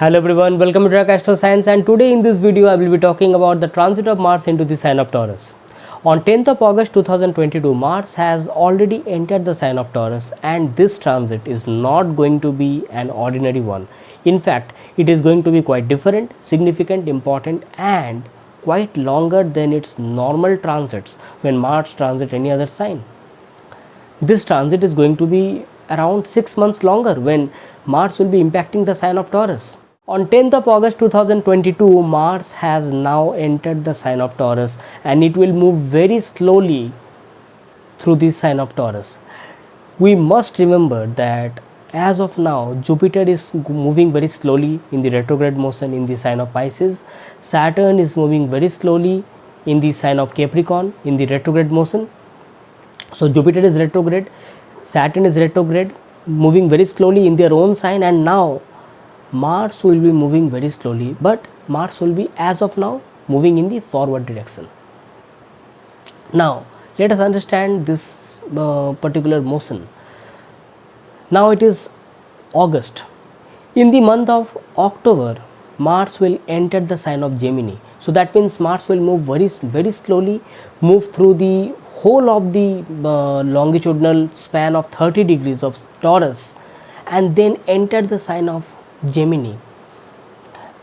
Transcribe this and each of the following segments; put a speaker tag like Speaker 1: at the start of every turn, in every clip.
Speaker 1: Hello everyone, welcome to Track Astro Science, and today in this video I will be talking about the transit of Mars into the sign of Taurus. On 10th of August 2022, Mars has already entered the sign of Taurus, and this transit is not going to be an ordinary one. In fact, it is going to be quite different, significant, important, and quite longer than its normal transits when Mars transits any other sign. This transit is going to be around 6 months longer when Mars will be impacting the sign of Taurus. On 10th of August 2022, Mars has now entered the sign of Taurus, and it will move very slowly through the sign of Taurus. We must remember that as of now, Jupiter is moving very slowly in the retrograde motion in the sign of Pisces. Saturn is moving very slowly in the sign of Capricorn in the retrograde motion. So Jupiter is retrograde, Saturn is retrograde, moving very slowly in their own sign, and now Mars will be moving very slowly, but Mars will be as of now moving in the forward direction. Now let us understand this particular motion. Now it is August. In the month of October, Mars will enter the sign of Gemini. So that means Mars will move very slowly, move through the whole of the longitudinal span of 30 degrees of Taurus, and then enter the sign of Gemini.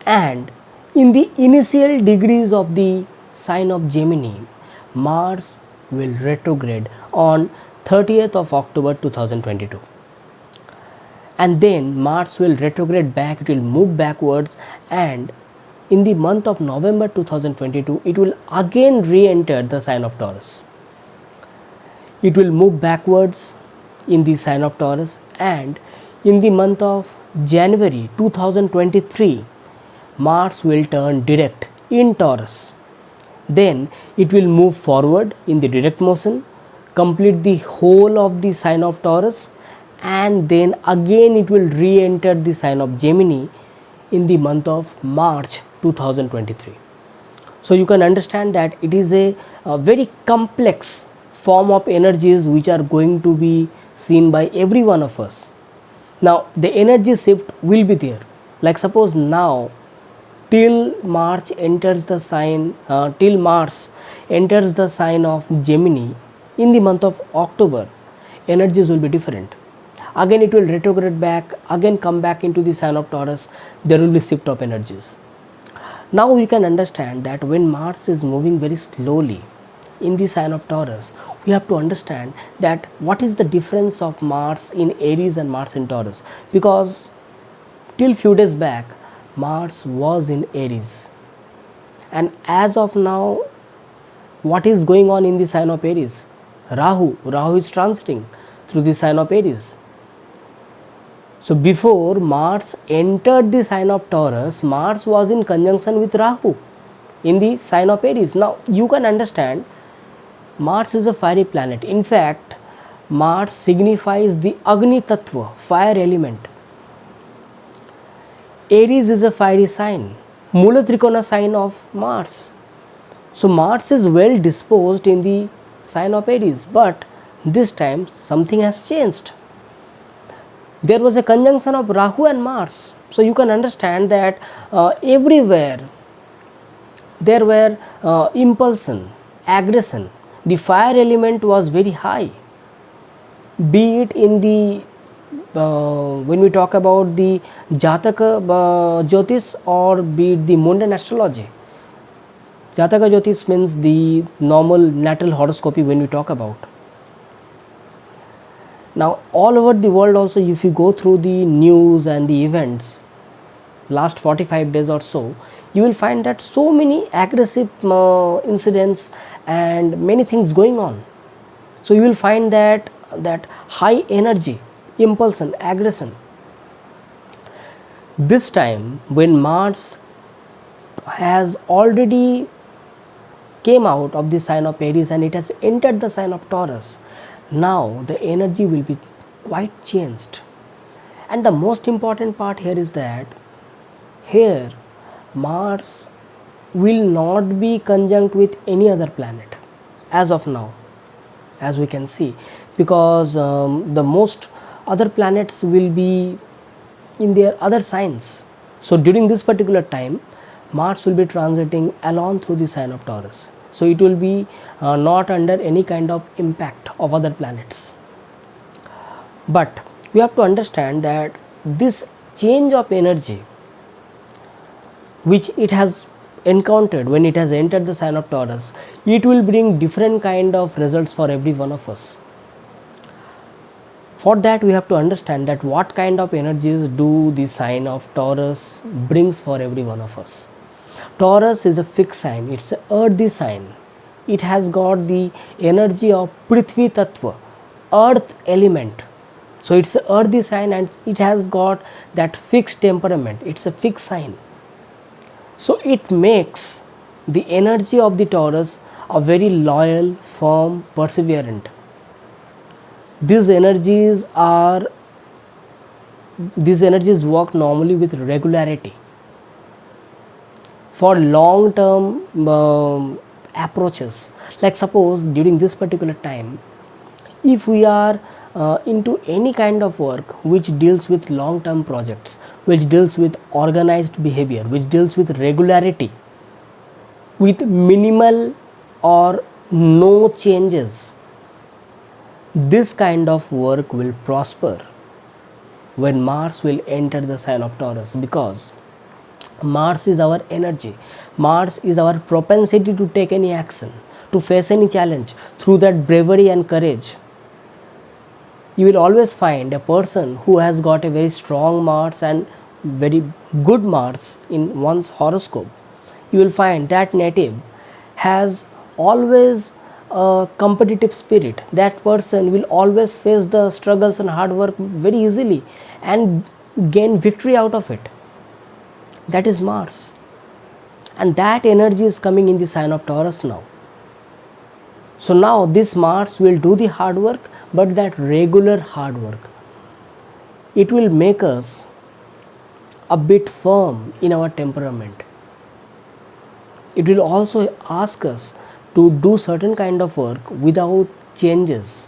Speaker 1: And in the initial degrees of the sign of Gemini, Mars will retrograde on 30th of October 2022. And then Mars will retrograde back, it will move backwards, and in the month of November 2022, it will again re-enter the sign of Taurus. It will move backwards in the sign of Taurus, and in the month of January 2023, Mars will turn direct in Taurus. Then it will move forward in the direct motion, complete the whole of the sign of Taurus, and then again it will re-enter the sign of Gemini in the month of March 2023. So you can understand that it is a very complex form of energies which are going to be seen by every one of us. Now the energy shift will be there. Like suppose now till Mars enters the sign of Gemini in the month of October, energies will be different. Again it will retrograde back, again come back into the sign of Taurus. There will be shift of energies. Now we can understand that when Mars is moving very slowly in the sign of Taurus, we have to understand that what is the difference of Mars in Aries and Mars in Taurus, because till few days back Mars was in Aries, and as of now what is going on in the sign of Aries? Rahu is transiting through the sign of Aries. So before Mars entered the sign of Taurus, Mars was in conjunction with Rahu in the sign of Aries. Now you can understand Mars is a fiery planet. In fact, Mars signifies the Agni Tattva, fire element. Aries is a fiery sign, Mula Trikona sign of Mars. So Mars is well disposed in the sign of Aries, but this time something has changed. There was a conjunction of Rahu and Mars. So you can understand that everywhere there were impulsion, aggression. The fire element was very high, be it in the when we talk about the Jataka Jyotish or be it the mundane astrology. Jataka Jyotish means the normal natal horoscopy when we talk about. Now all over the world also, if you go through the news and the events last 45 days or so, you will find that so many aggressive incidents and many things going on. So you will find that high energy, impulsion, aggression. This time when Mars has already came out of the sign of Aries and it has entered the sign of Taurus, now the energy will be quite changed. And the most important part here is that here Mars will not be conjunct with any other planet as of now, as we can see, because the most other planets will be in their other signs. So during this particular time, Mars will be transiting along through the sign of Taurus. So it will be not under any kind of impact of other planets. But we have to understand that this change of energy which it has encountered when it has entered the sign of Taurus, it will bring different kind of results for every one of us. For that we have to understand that what kind of energies do the sign of Taurus brings for every one of us. Taurus is a fixed sign, it's an earthy sign. It has got the energy of Prithvi Tattva, earth element. So it's an earthy sign and it has got that fixed temperament, it's a fixed sign. So it makes the energy of the Taurus a very loyal, firm, perseverant. These energies work normally with regularity for long term approaches. Like suppose during this particular time, if we are into any kind of work which deals with long term projects, which deals with organized behavior, which deals with regularity, with minimal or no changes, this kind of work will prosper when Mars will enter the sign of Taurus, because Mars is our energy. Mars is our propensity to take any action, to face any challenge through that bravery and courage. You will always find a person who has got a very strong Mars and very good Mars in one's horoscope. You will find that native has always a competitive spirit. That person will always face the struggles and hard work very easily and gain victory out of it. That is Mars, and that energy is coming in the sign of Taurus now. So now this Mars will do the hard work, but that regular hard work, it will make us a bit firm in our temperament. It will also ask us to do certain kind of work without changes.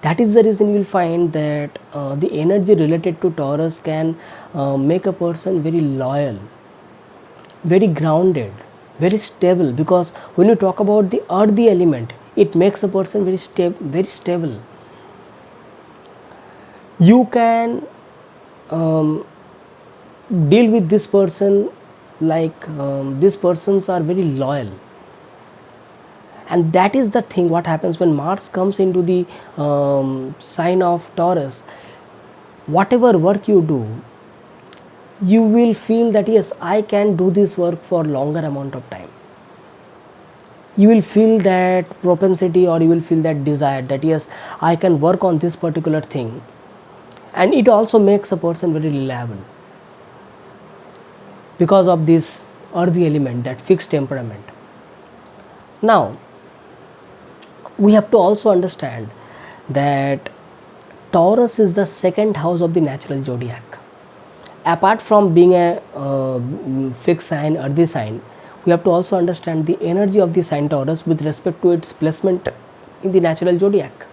Speaker 1: That is the reason you will find that the energy related to Taurus can make a person very loyal, very grounded, very stable, because when you talk about the earthy element, it makes a person very stable. You can deal with this person like these persons are very loyal. And that is the thing what happens when Mars comes into the sign of Taurus. Whatever work you do, you will feel that yes, I can do this work for longer amount of time. You will feel that propensity, or you will feel that desire that yes, I can work on this particular thing. And it also makes a person very reliable because of this earthy element, that fixed temperament. Now we have to also understand that Taurus is the second house of the natural zodiac. Apart from being a fixed sign, earthy sign, we have to also understand the energy of the sign Taurus with respect to its placement in the natural zodiac.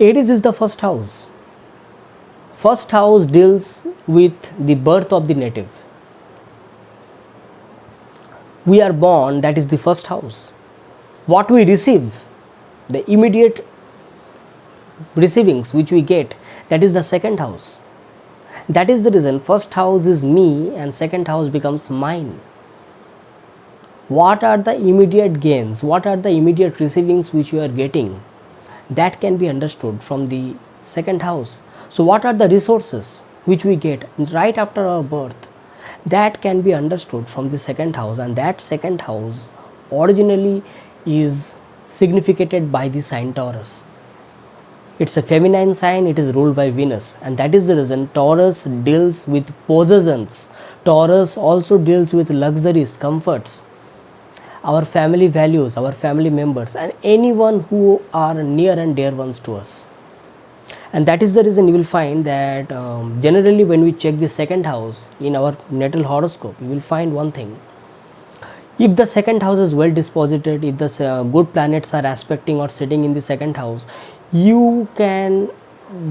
Speaker 1: Aries is the first house. First house deals with the birth of the native. We are born, that is the first house. What we receive, the immediate receivings which we get, that is the second house. That is the reason first house is me and second house becomes mine. What are the immediate gains, what are the immediate receivings which you are getting, that can be understood from the second house. So what are the resources which we get right after our birth, that can be understood from the second house. And that second house originally is significated by the sign Taurus. It's a feminine sign, it is ruled by Venus, and that is the reason Taurus deals with possessions. Taurus also deals with luxuries, comforts, our family values, our family members, and anyone who are near and dear ones to us. And that is the reason you will find that generally when we check the second house in our natal horoscope, you will find one thing. If the second house is well disposited, if the good planets are aspecting or sitting in the second house, you can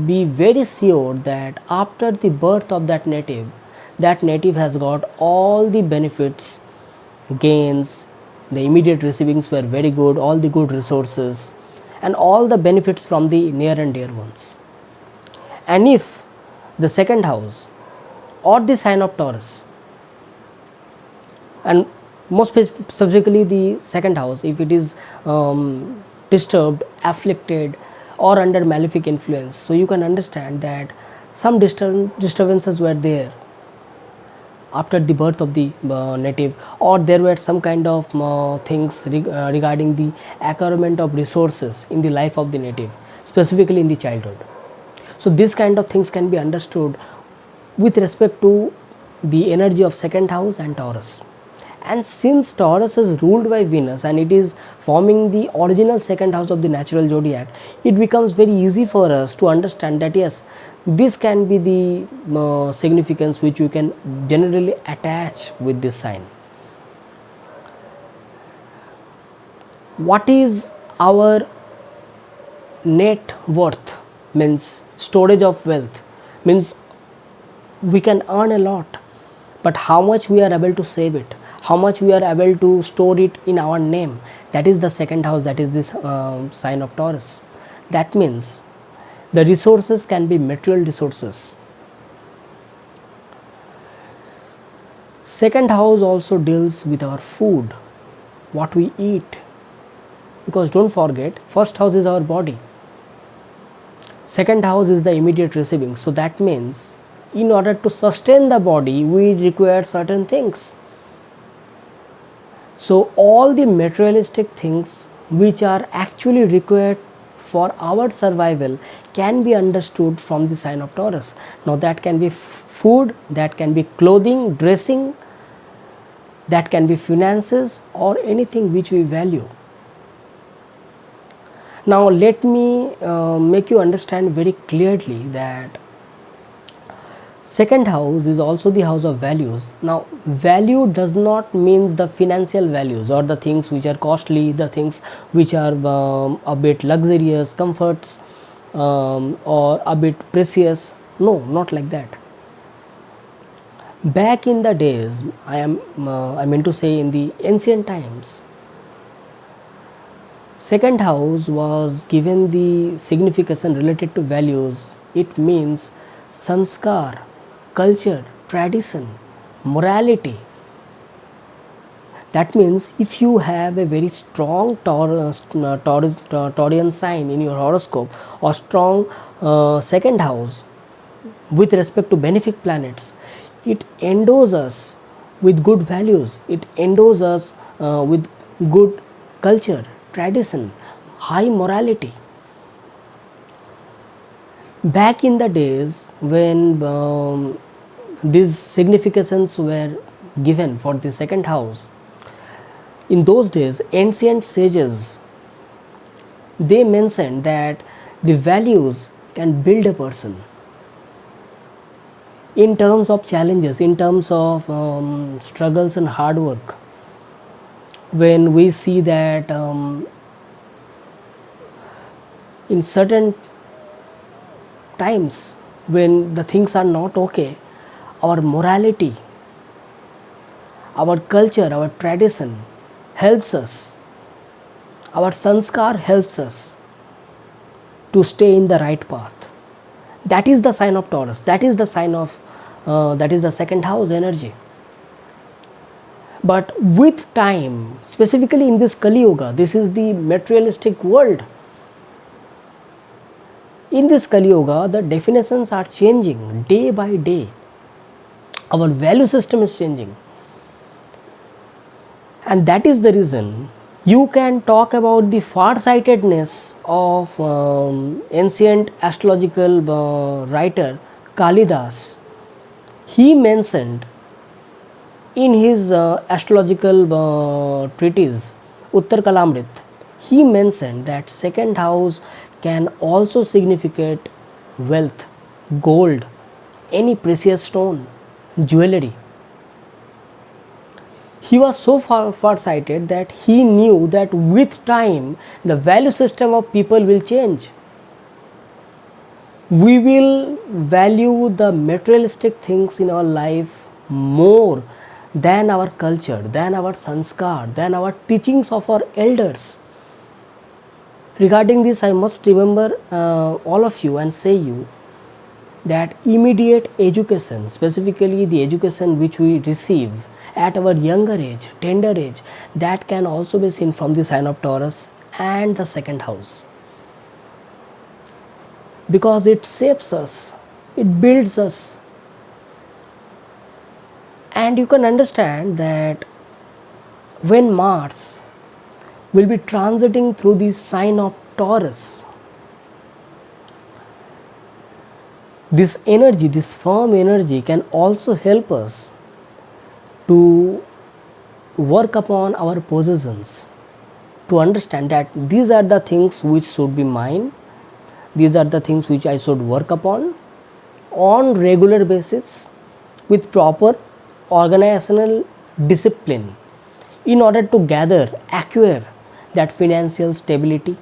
Speaker 1: be very sure that after the birth of that native has got all the benefits, gains, the immediate receivings were very good, all the good resources, and all the benefits from the near and dear ones. And if the second house or the sign of Taurus, and most specifically the second house, if it is disturbed, afflicted, or under malefic influence, so you can understand that some disturbances were there after the birth of the native, or there were some kind of things regarding the acquirement of resources in the life of the native, specifically in the childhood. So this kind of things can be understood with respect to the energy of second house and Taurus. And since Taurus is ruled by Venus and it is forming the original second house of the natural zodiac, it becomes very easy for us to understand that yes, this can be the significance which you can generally attach with this sign. What is our net worth? Means storage of wealth, means we can earn a lot, but how much we are able to save it, how much we are able to store it in our name, that is the second house, that is this sign of Taurus. That means the resources can be material resources. Second house also deals with our food, what we eat, because don't forget, first house is our body, second house is the immediate receiving. So that means in order to sustain the body we require certain things. So all the materialistic things which are actually required for our survival can be understood from the sign of Taurus. Now that can be food, that can be clothing, dressing, that can be finances, or anything which we value. Now let me make you understand very clearly that second house is also the house of values. Now value does not mean the financial values or the things which are costly, the things which are a bit luxurious, comforts, or a bit precious. No, not like that. Back in the days, I mean to say in the ancient times, second house was given the signification related to values. It means sanskar, culture, tradition, morality. That means if you have a very strong Taurian sign in your horoscope, or strong second house with respect to benefic planets, it endows us with good values, it endows us with good culture, tradition, high morality. Back in the days when these significations were given for the second house, in those days ancient sages, they mentioned that the values can build a person in terms of challenges, in terms of struggles and hard work. When we see that in certain times when the things are not okay, our morality, our culture, our tradition helps us, our sanskar helps us to stay in the right path. That is the sign of Taurus, that is the sign of that is the second house energy. But with time, specifically in this Kali Yuga, this is the materialistic world. In this Kali Yuga, the definitions are changing day by day. Our value system is changing. And that is the reason you can talk about the far-sightedness of ancient astrological writer Kalidas. He mentioned in his astrological treatise Uttar Kalamrit, he mentioned that second house can also significate wealth, gold, any precious stone, jewelry. He was so far-sighted that he knew that with time the value system of people will change. We will value the materialistic things in our life more than our culture, than our sanskar, than our teachings of our elders. Regarding this, I must remember all of you and say you that immediate education, specifically the education which we receive at our younger age, tender age, that can also be seen from the sign of Taurus and the second house, because it shapes us, it builds us. And you can understand that when Mars will be transiting through the sign of Taurus, this energy, this firm energy, can also help us to work upon our possessions, to understand that these are the things which should be mine, these are the things which I should work upon on regular basis with proper organizational discipline in order to acquire that financial stability,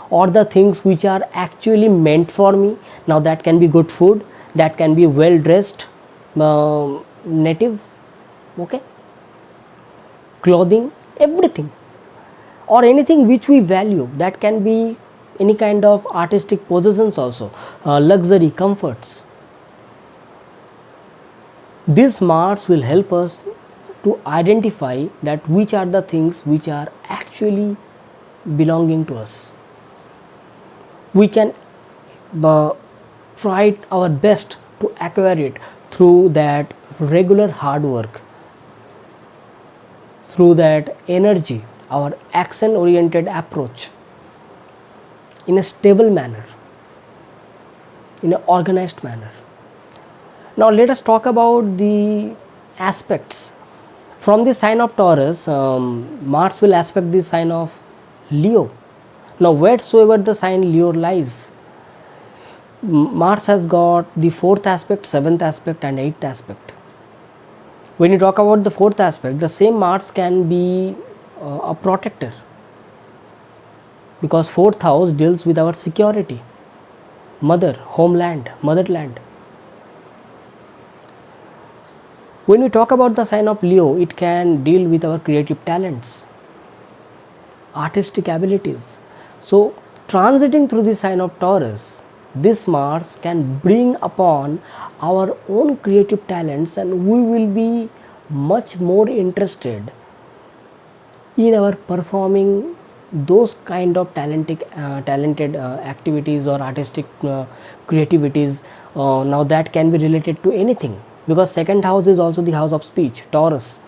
Speaker 1: or the things which are actually meant for me. Now that can be good food, that can be well dressed native, okay, clothing, everything, or anything which we value. That can be any kind of artistic possessions also, luxury, comforts. This Mars will help us to identify that which are the things which are actually belonging to us. We can try our best to acquire it through that regular hard work, through that energy, our action oriented approach, in a stable manner, in an organized manner. Now let us talk about the aspects. From the sign of Taurus, Mars will aspect the sign of Leo. Now wheresoever the sign Leo lies, Mars has got the 4th aspect, 7th aspect and 8th aspect. When you talk about the 4th aspect, the same Mars can be a protector, because 4th house deals with our security, mother, homeland, motherland. When we talk about the sign of Leo, it can deal with our creative talents, artistic abilities. So transiting through the sign of Taurus, this Mars can bring upon our own creative talents, and we will be much more interested in our performing those kind of talented activities or artistic creativities. Now that can be related to anything, because second house is also the house of speech. Taurus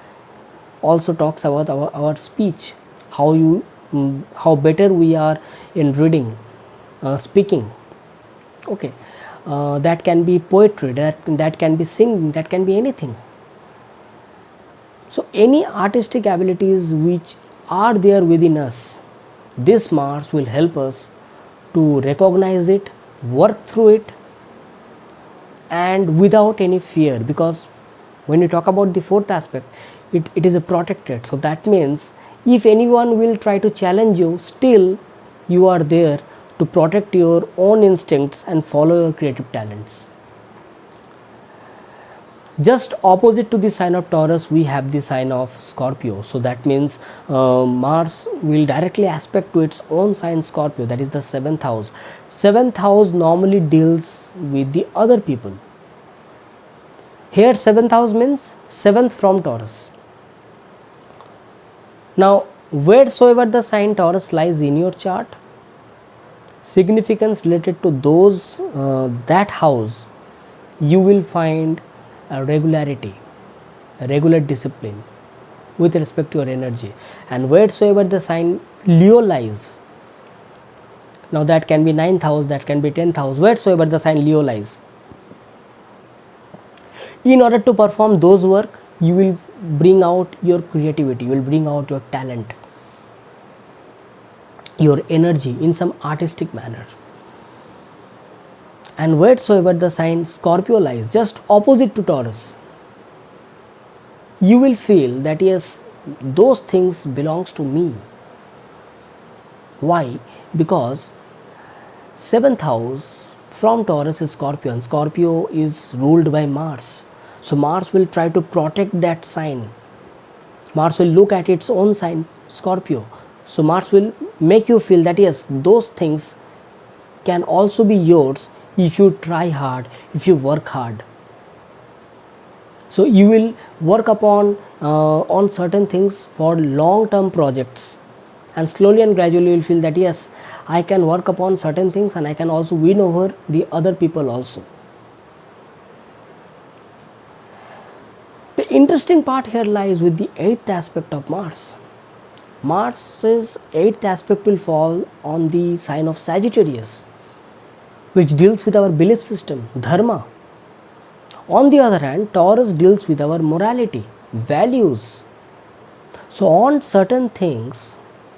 Speaker 1: also talks about our speech, how better we are in reading, speaking, okay. That can be poetry, that can be singing, that can be anything. So any artistic abilities which are there within us, this Mars will help us to recognize it, work through it, and without any fear. Because when you talk about the 4th aspect, it is a protected. So that means if anyone will try to challenge you, still you are there to protect your own instincts and follow your creative talents. Just opposite to the sign of Taurus, we have the sign of Scorpio. So that means Mars will directly aspect to its own sign Scorpio, that is the 7th house. 7th house normally deals with the other people. Here 7th house means 7th from Taurus. Now wheresoever the sign Taurus lies in your chart, significance related to those that house, you will find a regularity, a regular discipline with respect to your energy. And wheresoever the sign Leo lies, now that can be 9th house, that can be 10th house, wheresoever the sign Leo lies, in order to perform those work, you will bring out your creativity, you will bring out your talent, your energy in some artistic manner. And wheresoever the sign Scorpio lies, just opposite to Taurus, you will feel that yes, those things belongs to me. Why? Because 7th house from Taurus is Scorpio, and Scorpio is ruled by Mars. So Mars will try to protect that sign. Mars will look at its own sign, Scorpio. So Mars will make you feel that yes, those things can also be yours if you try hard, if you work hard. So you will work upon on certain things for long-term projects, and slowly and gradually you will feel that yes, I can work upon certain things and I can also win over the other people also. The interesting part here lies with the 8th aspect of Mars. Mars's 8th aspect will fall on the sign of Sagittarius, which deals with our belief system, dharma. On the other hand, Taurus deals with our morality, values. So on certain things,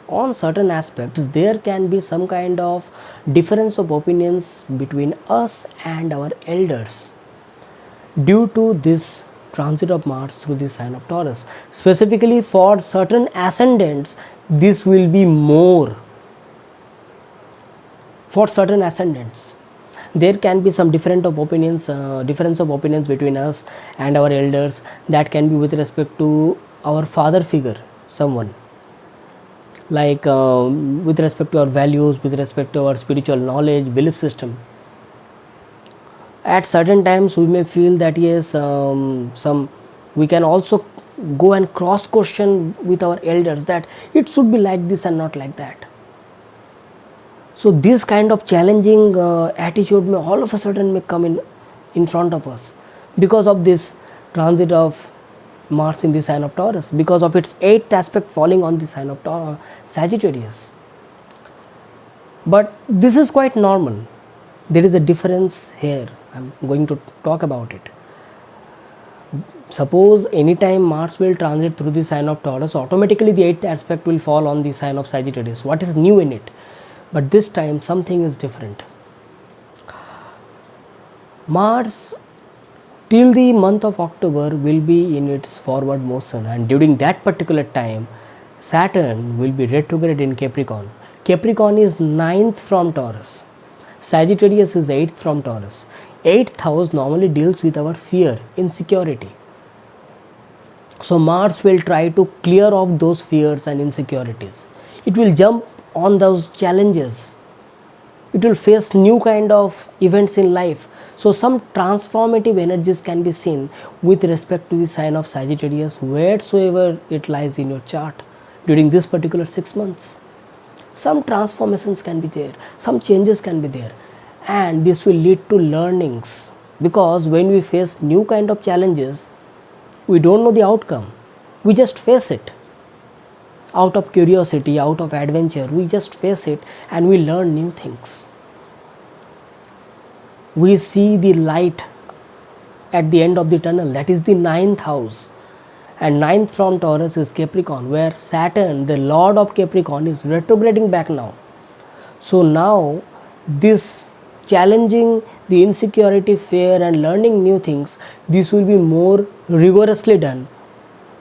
Speaker 1: on certain aspects, there can be some kind of difference of opinions between us and our elders due to this transit of Mars through the sign of Taurus. Specifically for certain ascendants, this will be more. For certain ascendants, there can be some difference of opinions between us and our elders. That can be with respect to our father figure, someone like with respect to our values, with respect to our spiritual knowledge, belief system. At certain times we may feel that yes, we can also go and cross question with our elders that it should be like this and not like that. So this kind of challenging attitude may all of a sudden may come in front of us because of this transit of Mars in the sign of Taurus, because of its 8th aspect falling on the sign of Sagittarius. But this is quite normal. There is a difference here. I'm going to talk about it. Suppose anytime Mars will transit through the sign of Taurus, automatically the 8th aspect will fall on the sign of Sagittarius. What is new in it? But this time something is different. Mars till the month of October will be in its forward motion, and during that particular time Saturn will be retrograde in Capricorn. Capricorn is 9th from Taurus. Sagittarius is 8th from Taurus. 8th house normally deals with our fear, insecurity. So Mars will try to clear off those fears and insecurities. It will jump on those challenges. It will face new kind of events in life. So some transformative energies can be seen with respect to the sign of Sagittarius wheresoever it lies in your chart during this particular 6 months. Some transformations can be there, some changes can be there, and this will lead to learnings, because when we face new kind of challenges, we don't know the outcome, we just face it. Out of curiosity, out of adventure, we just face it and we learn new things. We see the light at the end of the tunnel, that is the 9th house. And 9th from Taurus is Capricorn, where Saturn, the lord of Capricorn, is retrograding back now. So now this challenging the insecurity, fear and learning new things, this will be more rigorously done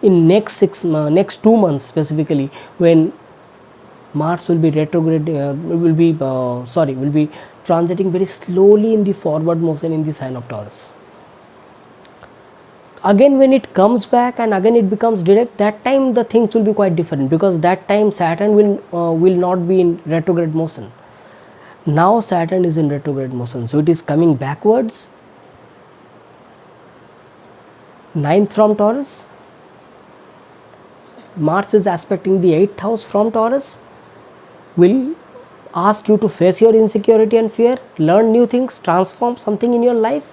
Speaker 1: in next 2 months, specifically when Mars will be retrograde, will be transiting very slowly in the forward motion in the sign of Taurus. Again when it comes back and again it becomes direct, that time the things will be quite different, because that time Saturn will not be in retrograde motion. Now Saturn is in retrograde motion, so it is coming backwards. 9th from Taurus, Mars is aspecting the 8th house from Taurus, will ask you to face your insecurity and fear, learn new things, transform something in your life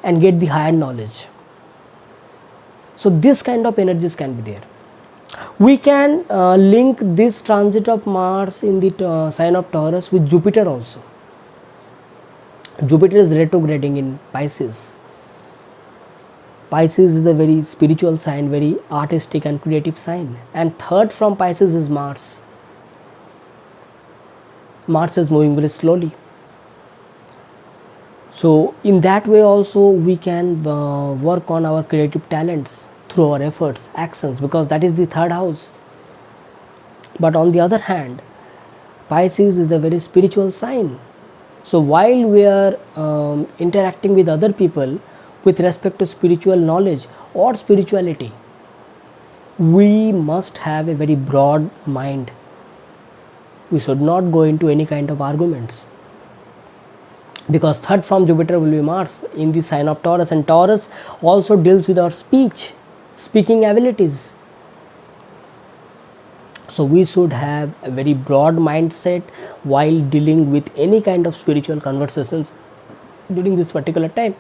Speaker 1: and get the higher knowledge. So this kind of energies can be there. We can link this transit of Mars in the sign of Taurus with Jupiter also. Jupiter is retrograding in Pisces. Pisces is a very spiritual sign, very artistic and creative sign, and 3rd from Pisces is Mars. Mars is moving very slowly. So in that way also we can work on our creative talents through our efforts, actions, because that is the 3rd house. But on the other hand, Pisces is a very spiritual sign. So while we are interacting with other people with respect to spiritual knowledge or spirituality, we must have a very broad mind. We should not go into any kind of arguments, because third from Jupiter will be Mars in the sign of Taurus, and Taurus also deals with our speaking abilities. So we should have a very broad mindset while dealing with any kind of spiritual conversations during this particular time.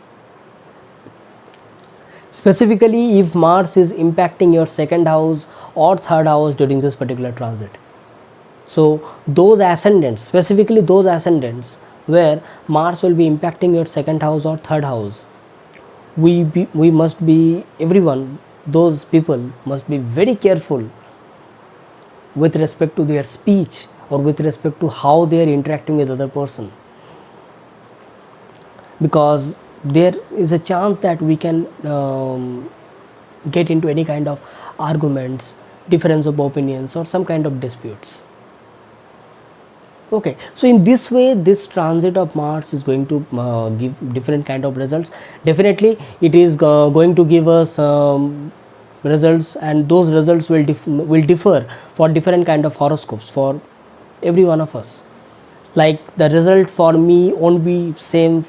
Speaker 1: Specifically, if Mars is impacting your second house or third house during this particular transit. So those ascendants, specifically those ascendants where Mars will be impacting your second house or third house, we must be, everyone, those people must be very careful with respect to their speech or with respect to how they are interacting with other person, because there is a chance that we can get into any kind of arguments, difference of opinions, or some kind of disputes. Okay, so in this way this transit of Mars is going to give different kind of results. Definitely it is going to give us results, and those results will differ for different kind of horoscopes for every one of us. Like the result for me won't be same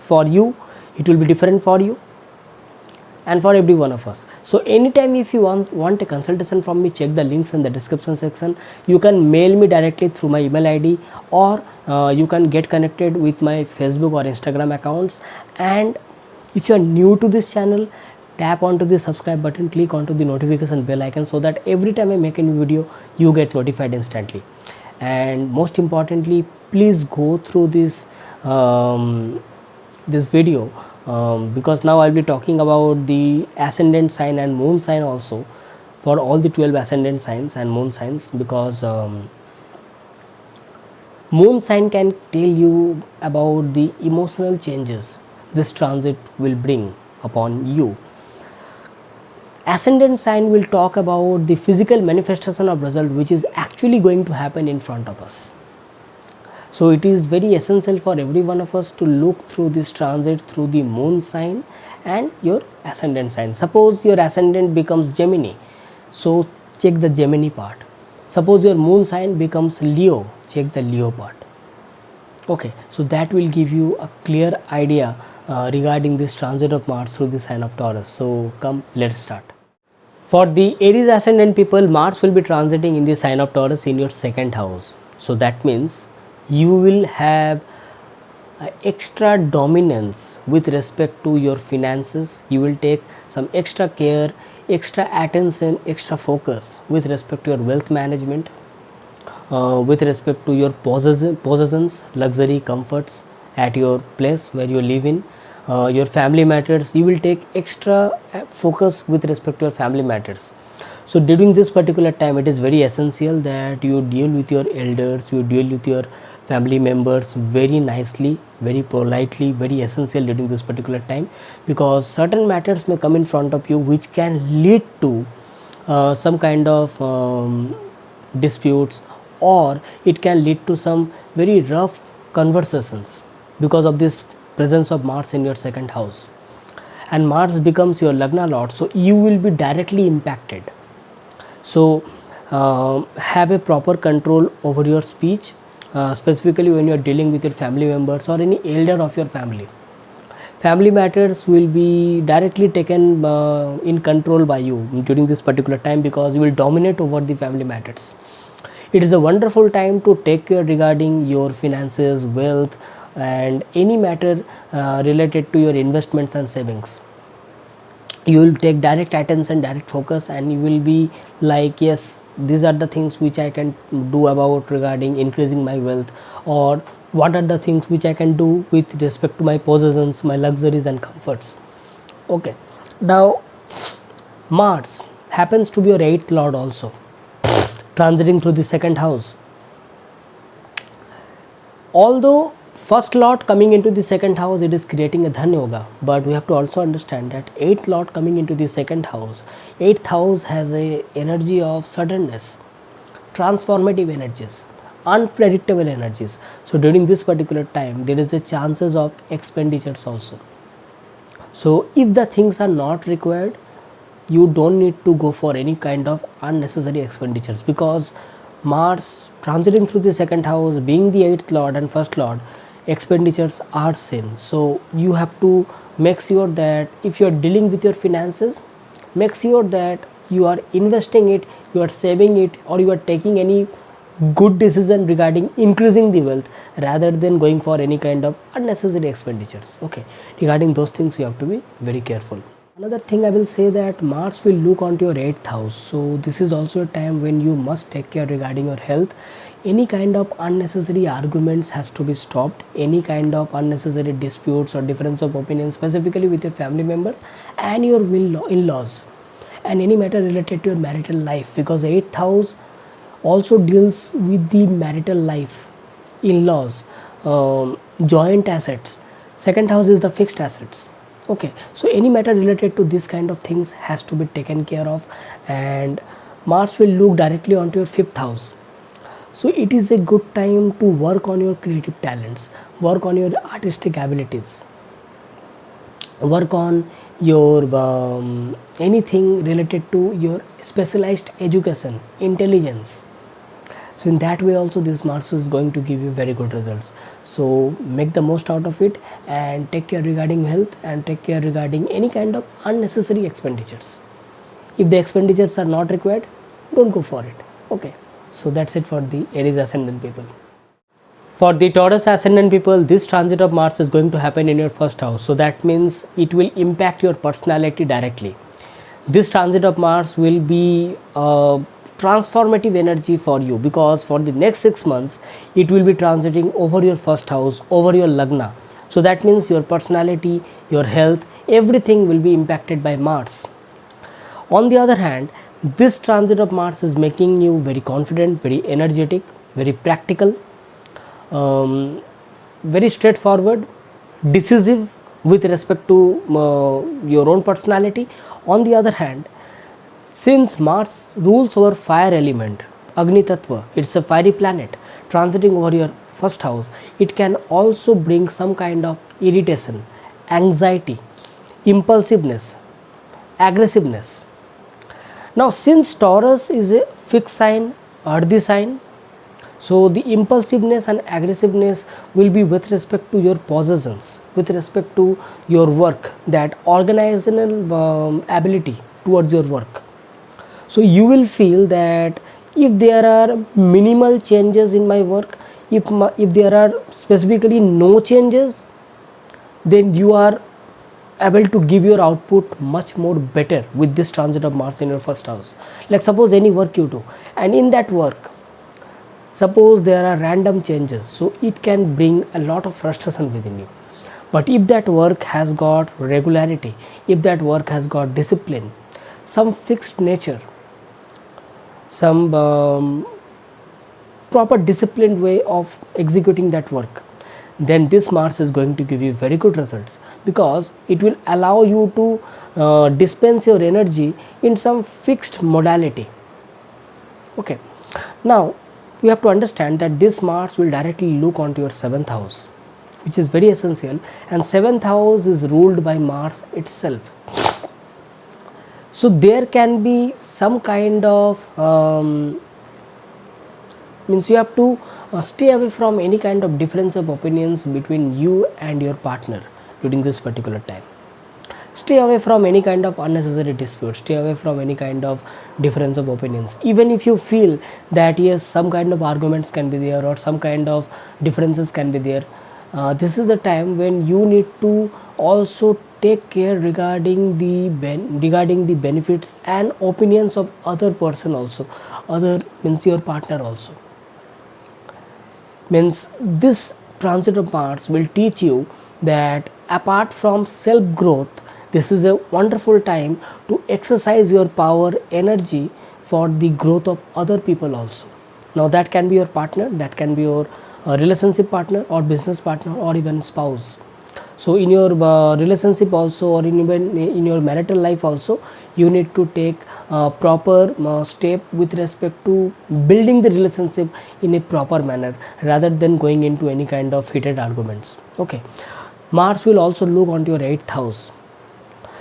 Speaker 1: for you, it will be different for you and for every one of us. So anytime if you want a consultation from me, check the links in the description section. You can mail me directly through my email ID, or you can get connected with my Facebook or Instagram accounts. And if you are new to this channel, tap onto the subscribe button, click onto the notification bell icon, so that every time I make a new video you get notified instantly. And most importantly, please go through this video, because now I'll be talking about the ascendant sign and moon sign also, for all the 12 ascendant signs and moon signs, because moon sign can tell you about the emotional changes this transit will bring upon you. Ascendant sign will talk about the physical manifestation of result which is actually going to happen in front of us. So it is very essential for every one of us to look through this transit through the moon sign and your ascendant sign. Suppose your ascendant becomes Gemini, so check the Gemini part. Suppose your moon sign becomes Leo, check the Leo part. Okay, so that will give you a clear idea regarding this transit of Mars through the sign of Taurus. So come, let's start. For the Aries ascendant people, Mars will be transiting in the sign of Taurus in your second house. So that means you will have extra dominance with respect to your finances. You will take some extra care, extra attention, extra focus with respect to your wealth management, with respect to your possessions, luxury, comforts at your place where you live in. Your family matters, you will take extra focus with respect to your family matters. So during this particular time, it is very essential that you deal with your elders, you deal with your family members very nicely, very politely, very essential during this particular time, because certain matters may come in front of you which can lead to some kind of disputes, or it can lead to some very rough conversations because of this presence of Mars in your second house. And Mars becomes your Lagna Lord, so you will be directly impacted. So have a proper control over your speech, specifically when you are dealing with your family members or any elder of your family. Family matters will be directly taken in control by you during this particular time, because you will dominate over the family matters. It is a wonderful time to take care regarding your finances, wealth, and any matter related to your investments and savings. You will take direct attention, direct focus, and you will be like, yes, these are the things which I can do about regarding increasing my wealth, or what are the things which I can do with respect to my possessions, my luxuries and comforts. Okay, now Mars happens to be your 8th lord also, transiting through the second house. Although first lord coming into the second house, it is creating a dhan yoga, but we have to also understand that 8th lord coming into the second house, 8th house has a energy of suddenness, transformative energies. unpredictable energies. So during this particular time there is a chances of expenditures also. So if the things are not required, you don't need to go for any kind of unnecessary expenditures, because Mars transiting through the second house, being the 8th lord and first lord, expenditures are seen. So you have to make sure that if you are dealing with your finances, make sure that you are investing it, you are saving it, or you are taking any good decision regarding increasing the wealth rather than going for any kind of unnecessary expenditures. Okay, regarding those things you have to be very careful. Another thing I will say that Mars will look onto your 8th house, so this is also a time when you must take care regarding your health. Any kind of unnecessary arguments has to be stopped, any kind of unnecessary disputes or difference of opinion, specifically with your family members and your in-laws, and any matter related to your marital life, because 8th house also deals with the marital life, in-laws, joint assets. Second house is the fixed assets. Okay, so any matter related to this kind of things has to be taken care of, and Mars will look directly onto your 5th house. So it is a good time to work on your creative talents, work on your artistic abilities, work on your anything related to your specialized education, intelligence. So in that way also this Mars is going to give you very good results. So make the most out of it and take care regarding health, and take care regarding any kind of unnecessary expenditures. If the expenditures are not required, don't go for it. Okay, so that's it for the Aries ascendant people. For the Taurus ascendant people, this transit of Mars is going to happen in your first house, so that means it will impact your personality directly. This transit of Mars will be transformative energy for you, because for the next 6 months it will be transiting over your first house, over your lagna. So that means your personality, your health, everything will be impacted by Mars. On the other hand, this transit of Mars is making you very confident, very energetic, very practical, very straightforward, decisive with respect to your own personality. On the other hand, since Mars rules over fire element, Agni Tattva, it's a fiery planet transiting over your first house, it can also bring some kind of irritation, anxiety, impulsiveness, aggressiveness. Now since Taurus is a fixed sign, earthy sign, so the impulsiveness and aggressiveness will be with respect to your possessions, with respect to your work, that organizational ability towards your work. So you will feel that if there are minimal changes in my work, if there are specifically no changes, then you are able to give your output much more better with this transit of Mars in your first house. Like suppose any work you do, and in that work, suppose there are random changes, so it can bring a lot of frustration within you. But if that work has got regularity, if that work has got discipline, some fixed nature, some proper disciplined way of executing that work, then this Mars is going to give you very good results, because it will allow you to dispense your energy in some fixed modality. Okay, now you have to understand that this Mars will directly look onto your 7th house, which is very essential, and 7th house is ruled by Mars itself. So there can be some kind of means you have to stay away from any kind of difference of opinions between you and your partner during this particular time. Stay away from any kind of unnecessary disputes, stay away from any kind of difference of opinions. Even if you feel that yes, some kind of arguments can be there or some kind of differences can be there, this is the time when you need to also take care regarding the benefits and opinions of other person also, other means your partner also. Means this transit of Mars will teach you that apart from self growth, this is a wonderful time to exercise your power, energy for the growth of other people also. Now that can be your partner, that can be your relationship partner or business partner or even spouse. So in your relationship also, or even in your marital life also, you need to take proper step with respect to building the relationship in a proper manner, rather than going into any kind of heated arguments. Okay, Mars will also look onto your 8th house.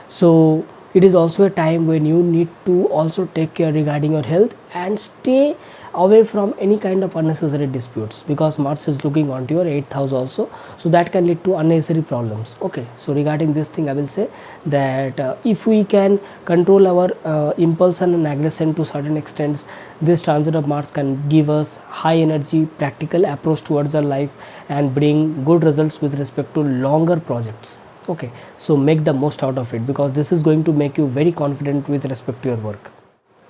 Speaker 1: So it is also a time when you need to also take care regarding your health and stay away from any kind of unnecessary disputes, because Mars is looking onto your 8th house also, so that can lead to unnecessary problems. Okay, so regarding this thing I will say that if we can control our impulsion and aggression to certain extents, this transit of Mars can give us high energy practical approach towards our life and bring good results with respect to longer projects. Okay, so make the most out of it, because this is going to make you very confident with respect to your work.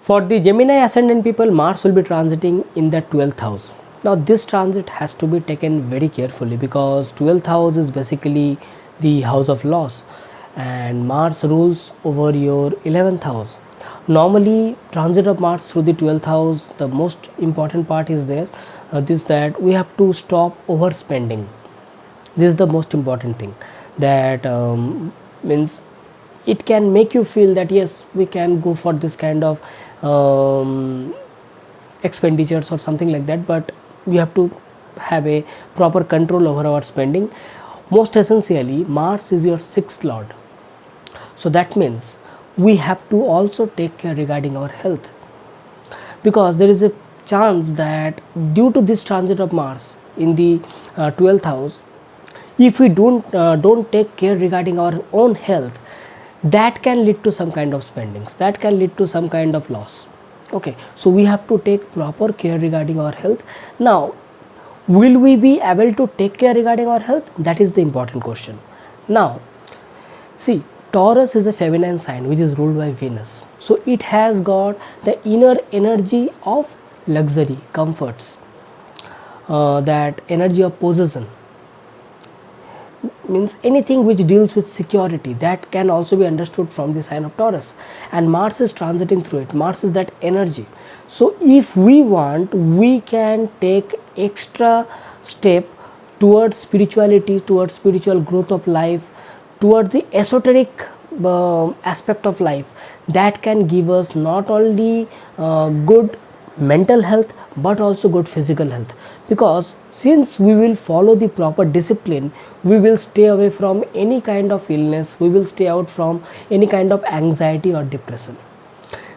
Speaker 1: For the Gemini ascendant people, Mars will be transiting in the 12th house. Now this transit has to be taken very carefully, because 12th house is basically the house of loss, and Mars rules over your 11th house. Normally transit of Mars through the 12th house, the most important part is there, this that we have to stop overspending. This is the most important thing, that means it can make you feel that yes, we can go for this kind of expenditures or something like that, but we have to have a proper control over our spending. Most essentially, Mars is your 6th lord, so that means we have to also take care regarding our health, because there is a chance that due to this transit of Mars in the 12th house, if we don't take care regarding our own health, that can lead to some kind of spendings, that can lead to some kind of loss. Okay, so we have to take proper care regarding our health. Now, will we be able to take care regarding our health? That is the important question. Now see, Taurus is a feminine sign which is ruled by Venus, so it has got the inner energy of luxury, comforts, that energy of possession, means anything which deals with security, that can also be understood from the sign of Taurus, and Mars is transiting through it. Mars is that energy. So if we want, we can take extra step towards spirituality, towards spiritual growth of life, towards the esoteric aspect of life, that can give us not only good mental health but also good physical health, because since we will follow the proper discipline, we will stay away from any kind of illness, we will stay out from any kind of anxiety or depression.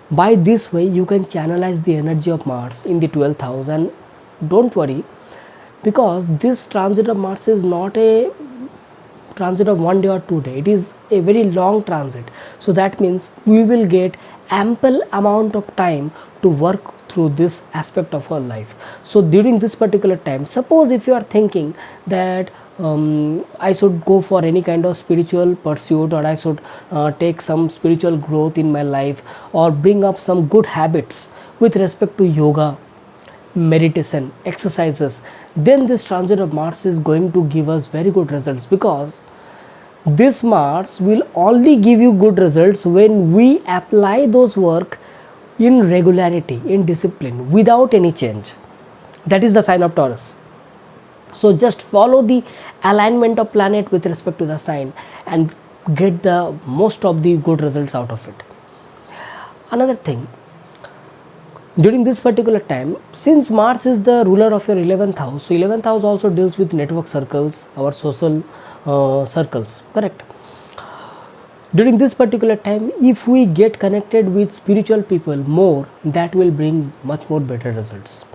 Speaker 1: By this way you can channelize the energy of Mars in the 12th house, and don't worry, because this transit of Mars is not a transit of 1 day or 2 days, it is a very long transit. So that means we will get ample amount of time to work through this aspect of our life. So during this particular time, suppose if you are thinking that I should go for any kind of spiritual pursuit, or I should take some spiritual growth in my life, or bring up some good habits with respect to yoga, meditation, exercises, then this transit of Mars is going to give us very good results, because this Mars will only give you good results when we apply those work in regularity, in discipline, without any change. That is the sign of Taurus. So just follow the alignment of planet with respect to the sign and get the most of the good results out of it. Another thing, during this particular time, since Mars is the ruler of your 11th house, so 11th house also deals with network circles, our social circles, correct? During this particular time, if we get connected with spiritual people more, that will bring much more better results.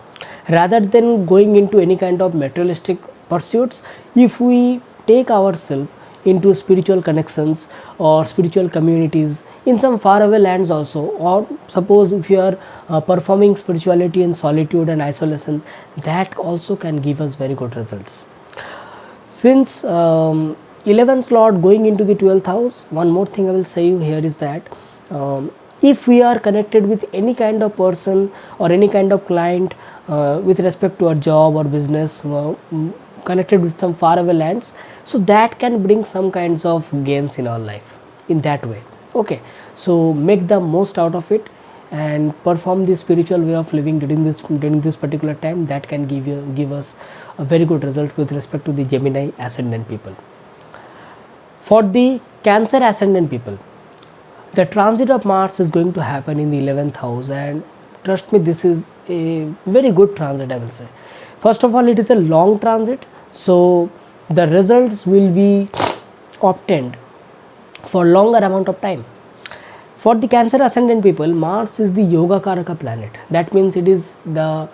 Speaker 1: Rather than going into any kind of materialistic pursuits, if we take ourselves into spiritual connections or spiritual communities in some faraway lands also, or suppose if you are performing spirituality in solitude and isolation, that also can give us very good results. Since 11th lord going into the 12th house, one more thing I will say you here is that if we are connected with any kind of person or any kind of client with respect to our job or business, connected with some faraway lands, so that can bring some kinds of gains in our life in that way. Okay, so make the most out of it and perform the spiritual way of living during this particular time. That can give us a very good result with respect to the Gemini ascendant people. For the Cancer ascendant people, the transit of Mars is going to happen in the 11th house, and trust me, this is a very good transit, I will say. First of all, it is a long transit, so the results will be obtained for longer amount of time. For the Cancer ascendant people, Mars is the Yoga Karaka planet. That means it is the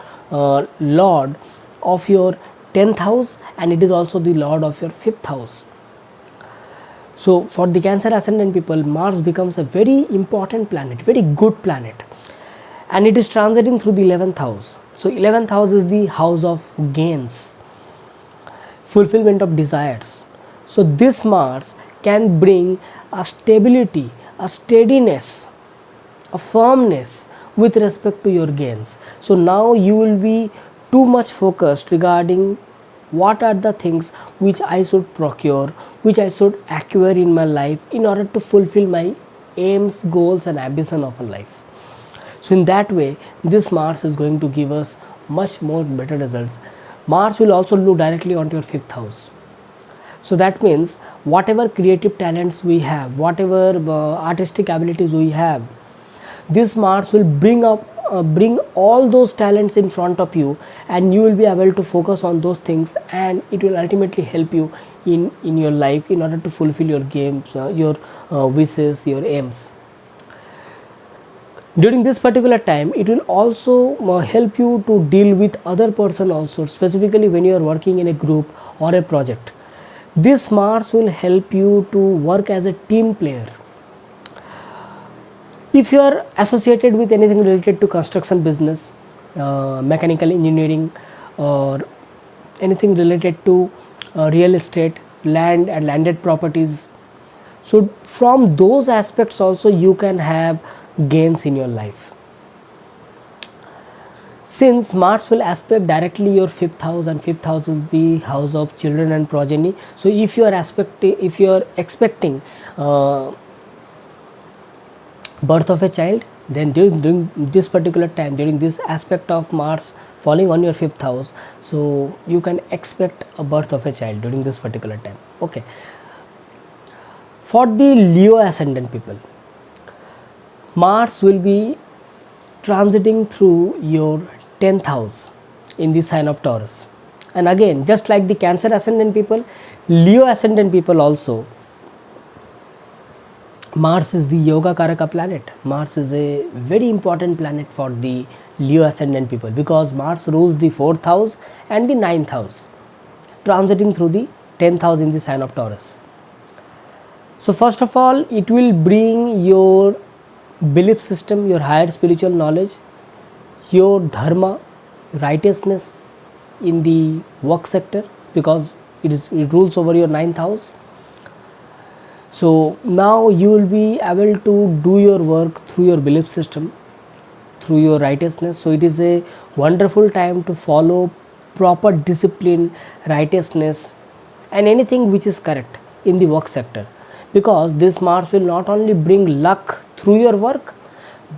Speaker 1: lord of your 10th house, and it is also the lord of your 5th house. So for the Cancer ascendant people, Mars becomes a very important planet, very good planet, and it is transiting through the 11th house. So 11th house is the house of gains, fulfillment of desires. So this Mars can bring a stability, a steadiness, a firmness with respect to your gains. So now you will be too much focused regarding what are the things which I should procure, which I should acquire in my life in order to fulfill my aims, goals and ambition of a life. So in that way, this Mars is going to give us much more better results. Mars will also look directly onto your 5th house. So that means whatever creative talents we have, whatever artistic abilities we have, this Mars will bring all those talents in front of you, and you will be able to focus on those things, and it will ultimately help you in your life in order to fulfill your games, your wishes, your aims. During this particular time, it will also help you to deal with other person also, specifically when you are working in a group or a project. This Mars will help you to work as a team player. If you are associated with anything related to construction business, mechanical engineering, or anything related to real estate, land and landed properties, so from those aspects also you can have gains in your life. Since Mars will aspect directly your 5th house, and 5th house is the house of children and progeny, so if you are expecting birth of a child, then during this particular time, during this aspect of Mars falling on your 5th house, so you can expect a birth of a child during this particular time. Okay. For the Leo ascendant people, Mars will be transiting through your 10th house in the sign of Taurus. And again, just like the Cancer ascendant people, Leo ascendant people also, Mars is the Yoga Karaka planet. Mars is a very important planet for the Leo ascendant people, because Mars rules the 4th house and the 9th house, transiting through the 10th house in the sign of Taurus. So first of all, it will bring your belief system, your higher spiritual knowledge, your dharma, righteousness in the work sector, because it rules over your 9th house. So now you will be able to do your work through your belief system, through your righteousness. So it is a wonderful time to follow proper discipline, righteousness and anything which is correct in the work sector, because this Mars will not only bring luck through your work,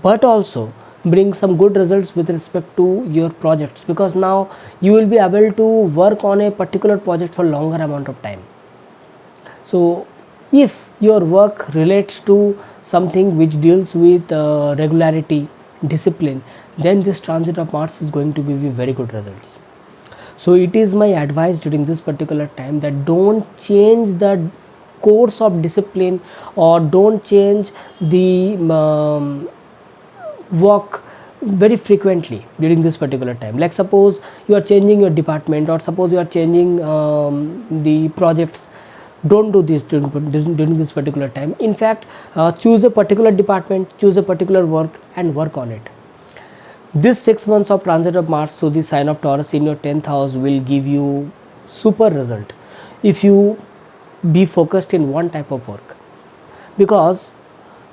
Speaker 1: but also bring some good results with respect to your projects, because now you will be able to work on a particular project for longer amount of time. So if your work relates to something which deals with regularity, discipline, then this transit of Mars is going to give you very good results. So it is my advice during this particular time that don't change the course of discipline, or don't change the work very frequently during this particular time. Like suppose you are changing your department, or suppose you are changing the projects, don't do this during this particular time. In fact, choose a particular department, choose a particular work and work on it. This 6 months of transit of Mars through the sign of Taurus in your 10th house will give you super result if you be focused in one type of work, because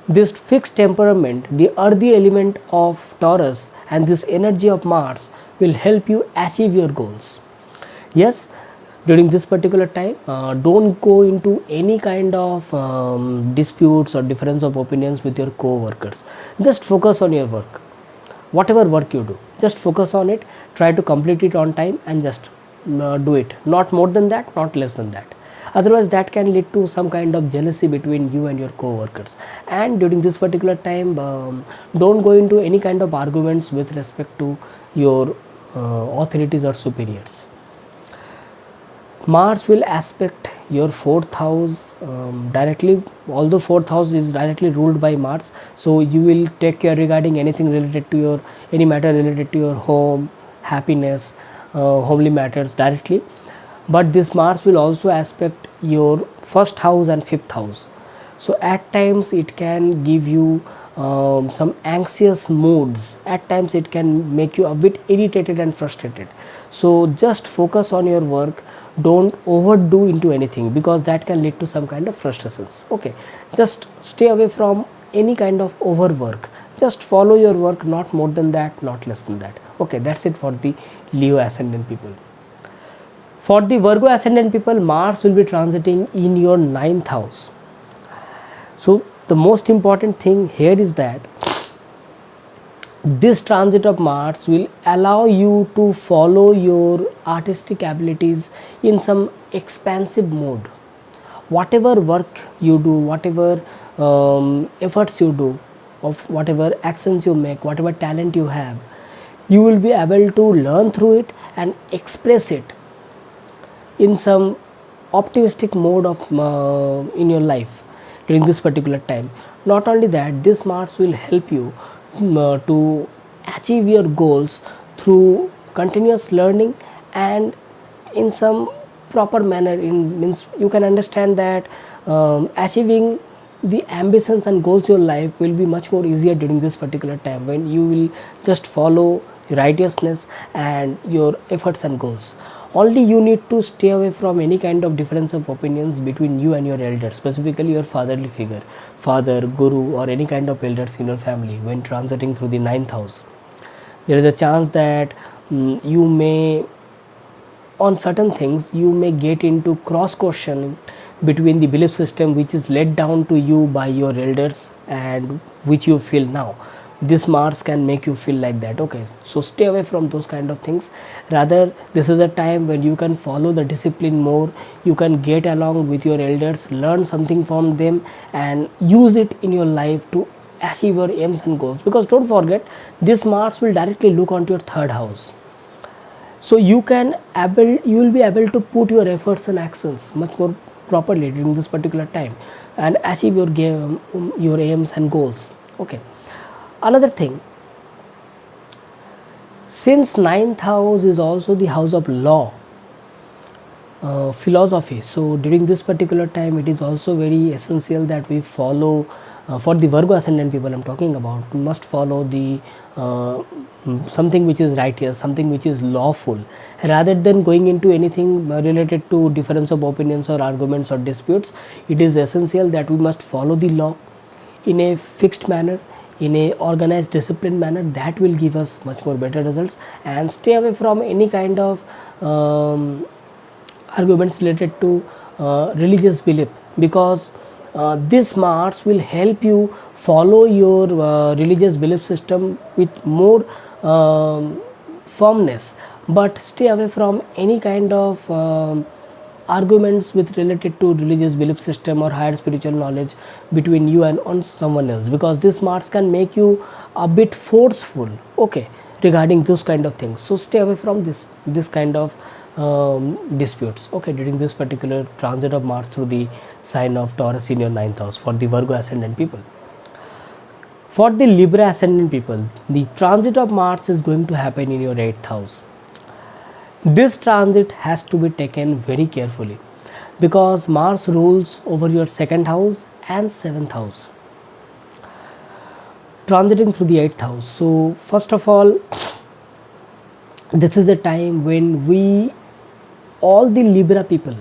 Speaker 1: this fixed temperament, the earthy element of Taurus and this energy of Mars will help you achieve your goals. Yes, during this particular time, don't go into any kind of disputes or difference of opinions with your co-workers. Just focus on your work. Whatever work you do, just focus on it, try to complete it on time and just do it. Not more than that, not less than that. Otherwise that can lead to some kind of jealousy between you and your co-workers. And during this particular time, don't go into any kind of arguments with respect to your authorities or superiors. Mars will aspect your 4th house directly, although 4th house is directly ruled by Mars, so you will take care regarding anything related to your, any matter related to your home, happiness, homely matters directly. But this Mars will also aspect your 1st house and 5th house, so at times it can give you some anxious moods. At times it can make you a bit irritated and frustrated, so just focus on your work. Don't overdo into anything, because that can lead to some kind of frustrations. Okay, just stay away from any kind of overwork. Just follow your work, not more than that, not less than that. Okay, that's it for the Leo ascendant people. For the Virgo ascendant people, Mars will be transiting in your 9th house. So the most important thing here is that this transit of Mars will allow you to follow your artistic abilities in some expansive mode. Whatever work you do, whatever efforts you do, of whatever actions you make, whatever talent you have, you will be able to learn through it and express it in some optimistic mode of in your life during this particular time. Not only that, this Mars will help you to achieve your goals through continuous learning and in some proper manner. In means you can understand that achieving the ambitions and goals your life will be much more easier during this particular time, when you will just follow righteousness and your efforts and goals. Only you need to stay away from any kind of difference of opinions between you and your elders, specifically your fatherly figure, father, guru, or any kind of elders in your family when transiting through the 9th house. There is a chance that you may, on certain things, you may get into cross questioning between the belief system which is laid down to you by your elders and which you feel now. This Mars can make you feel like that. Okay, so stay away from those kind of things. Rather, this is a time when you can follow the discipline more, you can get along with your elders, learn something from them and use it in your life to achieve your aims and goals. Because don't forget, this Mars will directly look onto your 3rd house, so you will be able to put your efforts and actions much more properly during this particular time and achieve your aims and goals. Okay, another thing, since 9th house is also the house of law, philosophy, so during this particular time it is also very essential that we follow, for the Virgo ascendant people I'm talking about, we must follow the something which is righteous, something which is lawful, rather than going into anything related to difference of opinions or arguments or disputes. It is essential that we must follow the law in a fixed manner, in a organized, disciplined manner. That will give us much more better results. And stay away from any kind of arguments related to religious belief, because this Mars will help you follow your religious belief system with more firmness. But stay away from any kind of arguments with related to religious belief system or higher spiritual knowledge between you and on someone else, because this Mars can make you a bit forceful, okay, regarding those kind of things. So stay away from this kind of disputes, okay, during this particular transit of Mars through the sign of Taurus in your 9th house for the Virgo ascendant people. For the Libra ascendant people, the transit of Mars is going to happen in your 8th house. This transit has to be taken very carefully, because Mars rules over your 2nd house and 7th house, transiting through the 8th house. So first of all, this is a time when all the Libra people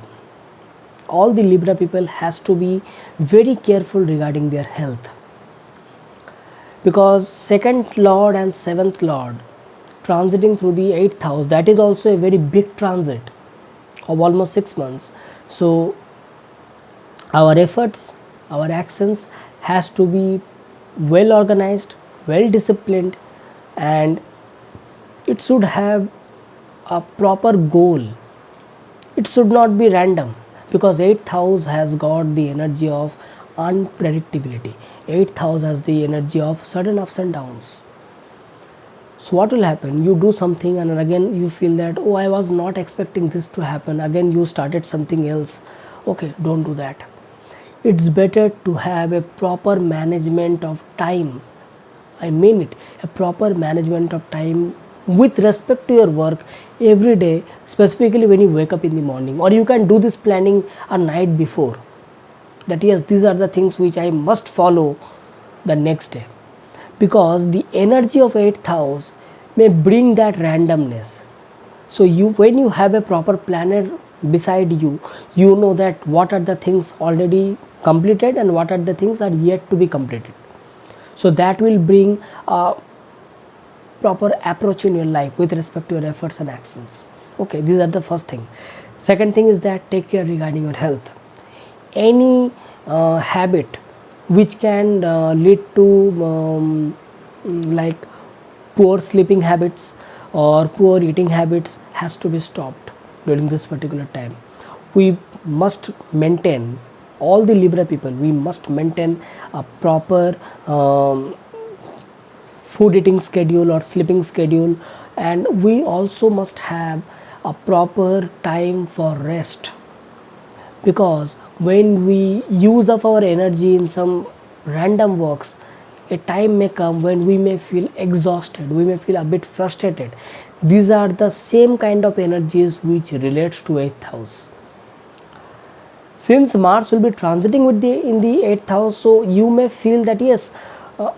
Speaker 1: has to be very careful regarding their health, because 2nd lord and 7th lord transiting through the 8th house, that is also a very big transit of almost 6 months. So our efforts, our actions has to be well organized, well disciplined, and it should have a proper goal. It should not be random, because 8th house has got the energy of unpredictability. 8th house has the energy of sudden ups and downs. So what will happen? You do something and again you feel that, oh, I was not expecting this to happen. Again you started something else. Okay, don't do that. It's better to have a proper management of time. I mean it, a proper management of time with respect to your work every day, specifically when you wake up in the morning, or you can do this planning a night before, that yes, these are the things which I must follow the next day, because the energy of 8th house may bring that randomness. So when you have a proper planner beside you, you know that what are the things already completed and what are the things are yet to be completed. So that will bring a proper approach in your life with respect to your efforts and actions. Okay, these are the first thing. Second thing is that take care regarding your health. Any habit which can lead to like poor sleeping habits or poor eating habits has to be stopped during this particular time. We must maintain, all the Libra people, we must maintain a proper food eating schedule or sleeping schedule, and we also must have a proper time for rest, because when we use up our energy in some random works, a time may come when we may feel exhausted, we may feel a bit frustrated. These are the same kind of energies which relates to 8th house. Since Mars will be transiting in the 8th house, so you may feel that yes,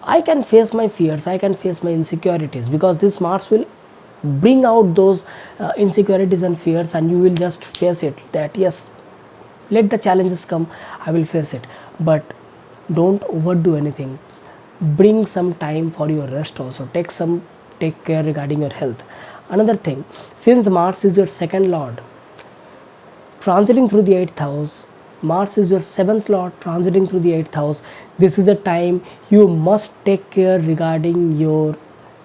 Speaker 1: I can face my fears, I can face my insecurities, because this Mars will bring out those insecurities and fears, and you will just face it, that yes, let the challenges come, I will face it. But don't overdo anything. Bring some time for your rest also. Take care regarding your health. Another thing, since Mars is your second lord transiting through the 8th house, Mars is your 7th lord transiting through the 8th house, this is a time you must take care regarding your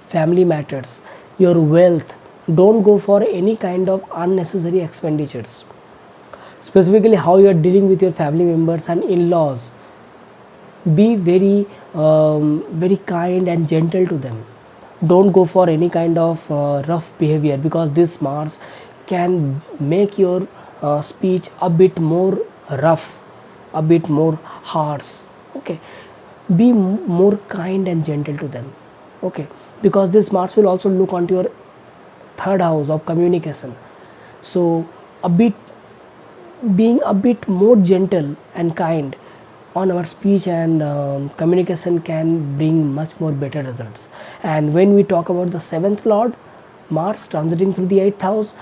Speaker 1: family matters, your wealth. Don't go for any kind of unnecessary expenditures, specifically how you are dealing with your family members and in-laws. Be very kind and gentle to them. Don't go for any kind of rough behavior, because this Mars can make your speech a bit more rough, a bit more harsh. Okay, be more kind and gentle to them. Okay, because this Mars will also look onto your 3rd house of communication. So being a bit more gentle and kind on our speech and communication can bring much more better results. And when we talk about the 7th lord Mars transiting through the 8th house,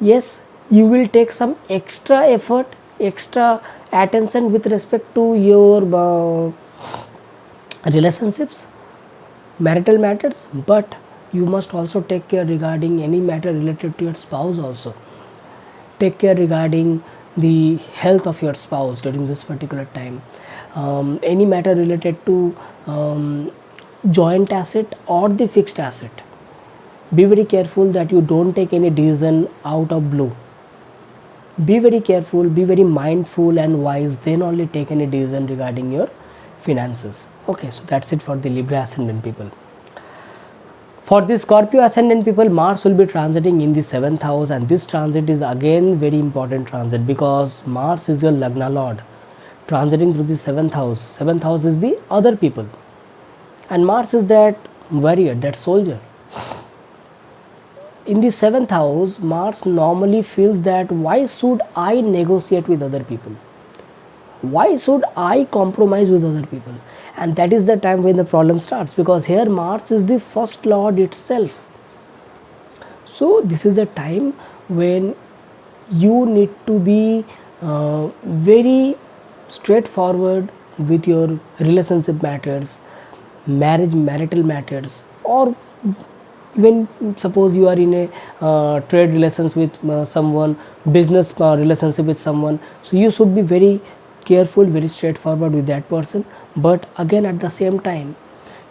Speaker 1: yes, you will take some extra effort, extra attention with respect to your relationships, marital matters, but you must also take care regarding any matter related to your spouse also. Take care regarding the health of your spouse during this particular time. Any matter related to joint asset or the fixed asset, be very careful that you don't take any decision out of blue. Be very careful, be very mindful and wise, then only take any decision regarding your finances. Okay, so that's it for the Libra ascendant people. For the Scorpio ascendant people, Mars will be transiting in the 7th house, and this transit is again very important transit, because Mars is your Lagna lord transiting through the 7th house. 7th house is the other people, and Mars is that warrior, that soldier. In the 7th house, Mars normally feels that why should I negotiate with other people? Why should I compromise with other people? And that is the time when the problem starts, because here Mars is the first lord itself. So this is the time when you need to be very straightforward with your relationship matters, marital matters, or when suppose you are in a trade relations with someone, business relationship with someone, so you should be very careful, very straightforward with that person. But again, at the same time,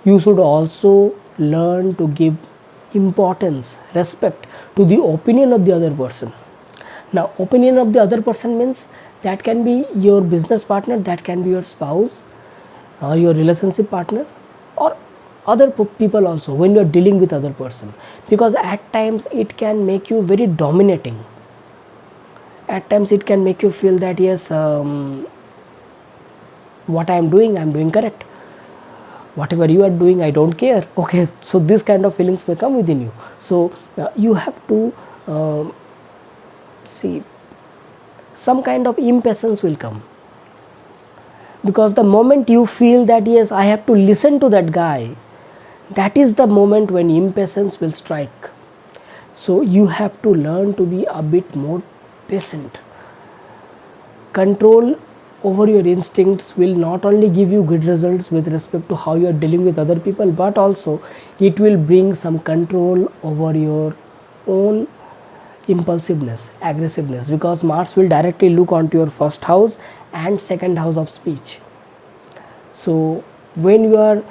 Speaker 1: you should also learn to give importance, respect to the opinion of the other person. Now, opinion of the other person means That can be your business partner, that can be your spouse, your relationship partner, or other people also when you are dealing with other person, because at times it can make you very dominating. At times it can make you feel that yes, what I am doing correct, whatever you are doing I don't care. Okay, so this kind of feelings may come within you. So you have to see, some kind of impatience will come, because the moment you feel that yes, I have to listen to that guy, that is the moment when impatience will strike. So you have to learn to be a bit more patient. Control over your instincts will not only give you good results with respect to how you are dealing with other people, but also it will bring some control over your own impulsiveness, aggressiveness, because Mars will directly look onto your first house and second house of speech. So when you are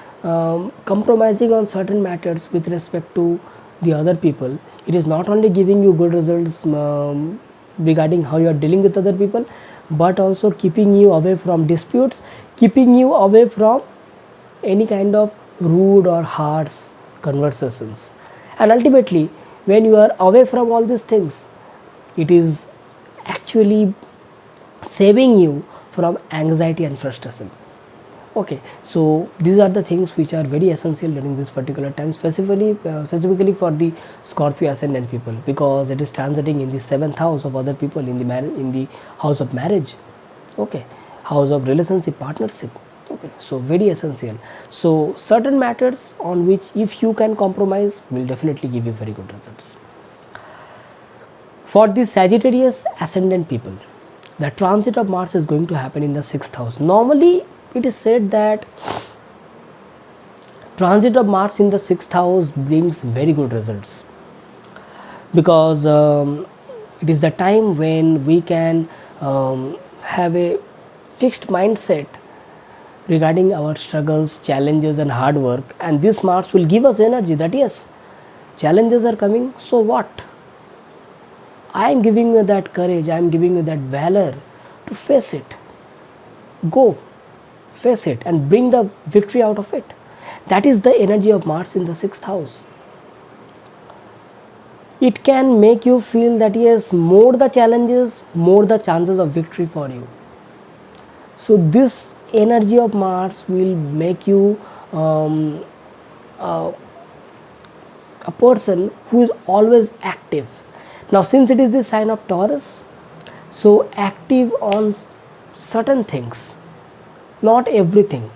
Speaker 1: compromising on certain matters with respect to the other people, it is not only giving you good results regarding how you are dealing with other people, but also keeping you away from disputes, keeping you away from any kind of rude or harsh conversations. And ultimately, when you are away from all these things, it is actually saving you from anxiety and frustration. Okay, so these are the things which are very essential during this particular time, specifically for the Scorpio ascendant people, because it is transiting in the 7th house of other people, in the house of marriage. Okay, house of relationship, partnership. Okay, so very essential. So certain matters on which if you can compromise will definitely give you very good results. For the Sagittarius ascendant people, the transit of Mars is going to happen in the 6th house. Normally it is said that transit of Mars in the 6th house brings very good results, because it is the time when we can have a fixed mindset regarding our struggles, challenges and hard work, and this Mars will give us energy that yes, challenges are coming, so what, I am giving you that courage, I am giving you that valor to face it. Go face it and bring the victory out of it. That is the energy of Mars in the 6th house. It can make you feel that yes, more the challenges, more the chances of victory for you. So this energy of Mars will make you a person who is always active. Now since it is the sign of Taurus, so active on certain things, not everything,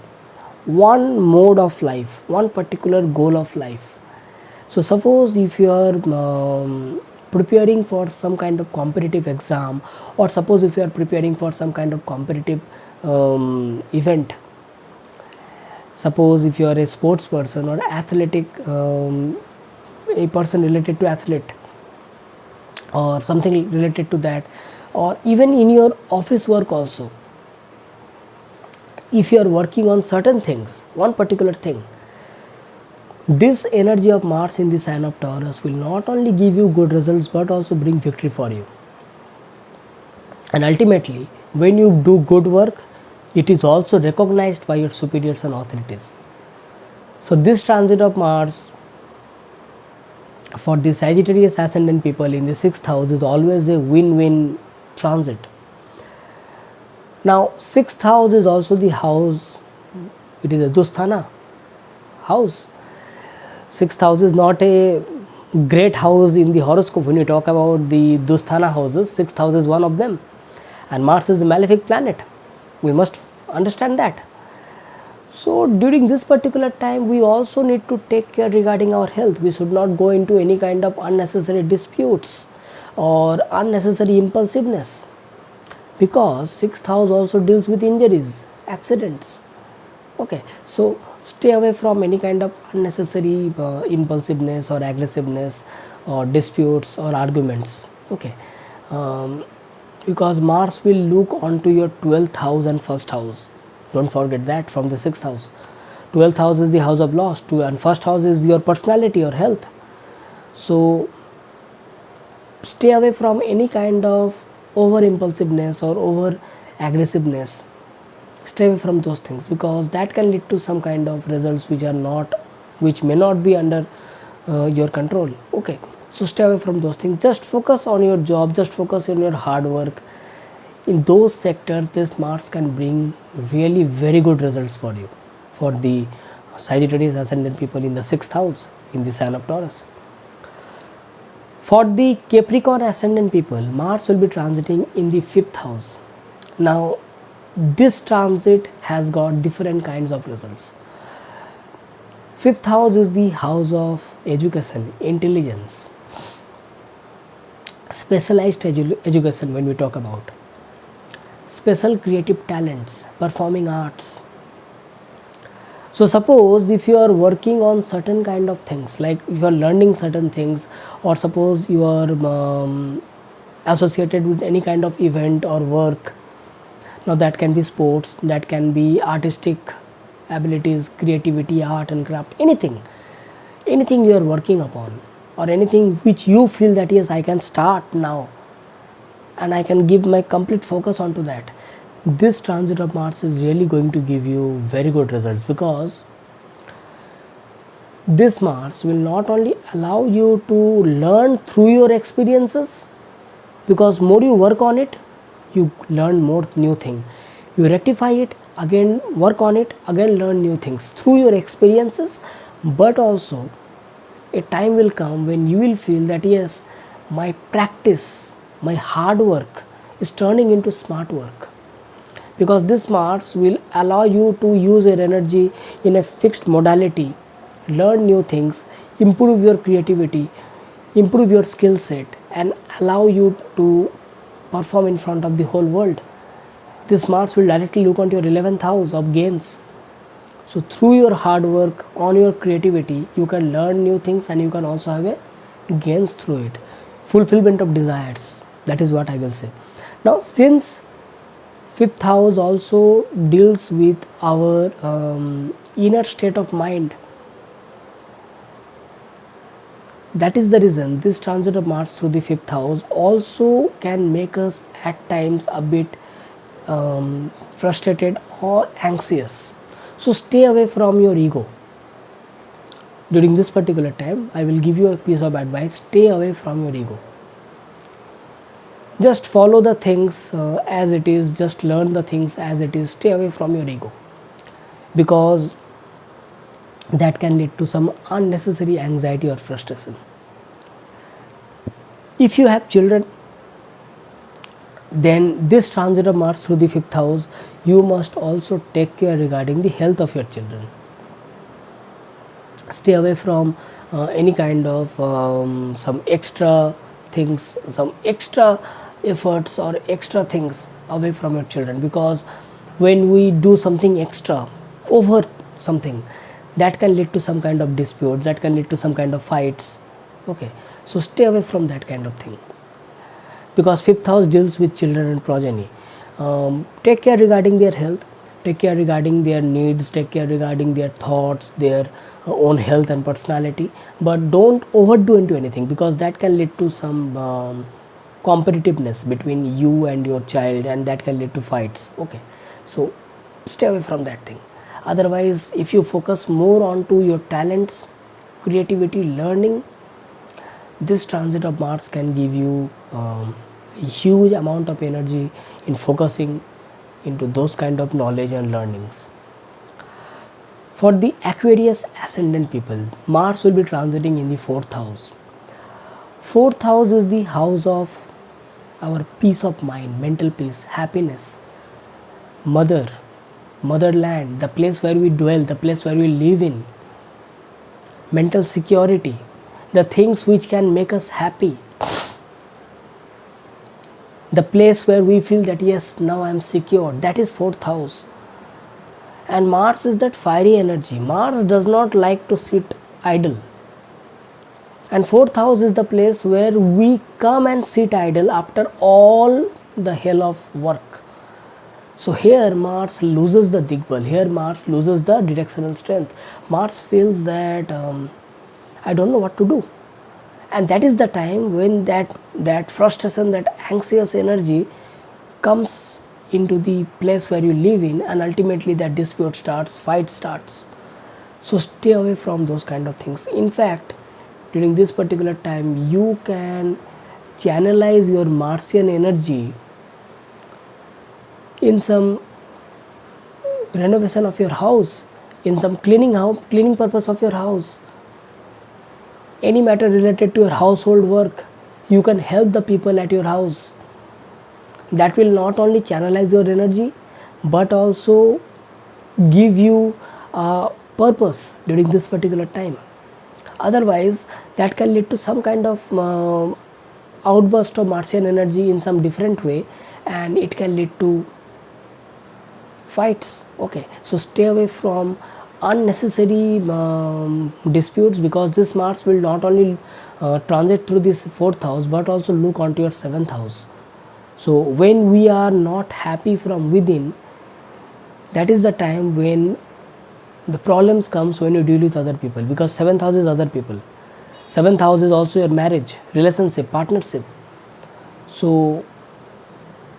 Speaker 1: one mode of life, one particular goal of life. So suppose if you are preparing for some kind of competitive exam, or suppose if you are preparing for some kind of competitive event, suppose if you are a sports person or athletic, a person related to athlete or something related to that, or even in your office work also, if you are working on certain things, one particular thing, this energy of Mars in the sign of Taurus will not only give you good results but also bring victory for you. And ultimately, when you do good work, it is also recognized by your superiors and authorities. So this transit of Mars for the Sagittarius ascendant people in the 6th house is always a win-win transit. Now 6th house is also the house, it is a Dusthana house. 6th house is not a great house in the horoscope. When you talk about the Dusthana houses, 6th house is one of them, and Mars is a malefic planet. We must understand that. So during this particular time we also need to take care regarding our health. We should not go into any kind of unnecessary disputes or unnecessary impulsiveness, because 6th house also deals with injuries, accidents. Okay, so stay away from any kind of unnecessary impulsiveness or aggressiveness or disputes or arguments. Okay, because Mars will look onto your 12th house and 1st house. Don't forget that, from the 6th house. 12th house is the house of loss, and 1st house is your personality or health. So stay away from any kind of over impulsiveness or over aggressiveness. Stay away from those things, because that can lead to some kind of results which may not be under your control. Okay, so stay away from those things. Just focus on your job, just focus on your hard work. In those sectors, this Mars can bring really very good results for you. For the Sagittarius ascendant people in the 6th house, in the sign of Taurus. For the Capricorn ascendant people, Mars will be transiting in the 5th house. Now this transit has got different kinds of results. 5th house is the house of education, intelligence, specialized education. When we talk about special creative talents, performing arts. So suppose if you are working on certain kind of things, like if you are learning certain things, or suppose you are associated with any kind of event or work. Now that can be sports, that can be artistic abilities, creativity, art and craft, anything you are working upon, or anything which you feel that yes, I can start now and I can give my complete focus onto that. This transit of Mars is really going to give you very good results, because this Mars will not only allow you to learn through your experiences, because more you work on it, you learn more new thing. You rectify it, again work on it, again learn new things through your experiences. But also a time will come when you will feel that yes, my practice, my hard work is turning into smart work, because this Mars will allow you to use your energy in a fixed modality, learn new things, improve your creativity, improve your skill set, and allow you to perform in front of the whole world. This Mars will directly look onto your 11th house of gains. So through your hard work on your creativity, you can learn new things, and you can also have a gains through it, fulfillment of desires. That is what I will say. Now since 5th house also deals with our inner state of mind, that is the reason this transit of Mars through the 5th house also can make us at times a bit frustrated or anxious. So stay away from your ego. During this particular time, I will give you a piece of advice: stay away from your ego. Just follow the things as it is, just learn the things as it is. Stay away from your ego, because that can lead to some unnecessary anxiety or frustration. If you have children, then this transit of Mars through the 5th house, you must also take care regarding the health of your children. Stay away from any kind of some extra things, some extra efforts or extra things away from your children, because when we do something extra over something, that can lead to some kind of dispute, that can lead to some kind of fights. Okay, so stay away from that kind of thing, because 5th house deals with children and progeny. Take care regarding their health, take care regarding their needs, take care regarding their thoughts, their own health and personality, but don't overdo into anything, because that can lead to some competitiveness between you and your child, and that can lead to fights. Okay, so stay away from that thing. Otherwise, if you focus more on to your talents, creativity, learning, this transit of Mars can give you a huge amount of energy in focusing into those kind of knowledge and learnings. For the Aquarius ascendant people, Mars will be transiting in the 4th house. 4th house is the house of our peace of mind, mental peace, happiness, motherland, the place where we dwell, the place where we live in, mental security, the things which can make us happy, the place where we feel that yes, now I am secure. That is 4th house. And Mars is that fiery energy. Mars does not like to sit idle, and 4th house is the place where we come and sit idle after all the hell of work. So here Mars loses the digbal, here Mars loses the directional strength. Mars feels that I don't know what to do, and that is the time when that frustration, that anxious energy comes into the place where you live in, and ultimately that dispute starts, fight starts. So stay away from those kind of things. In fact, during this particular time you can channelize your Martian energy in some renovation of your house, in some cleaning purpose of your house, any matter related to your household work. You can help the people at your house. That will not only channelize your energy but also give you a purpose during this particular time. Otherwise that can lead to some kind of outburst of Martian energy in some different way, and it can lead to fights. Okay, so stay away from unnecessary disputes, because this Mars will not only transit through this 4th house but also look onto your 7th house. So when we are not happy from within, that is the time when the problems comes, when you deal with other people, because 7th house is other people. 7th house is also your marriage, relationship, partnership. So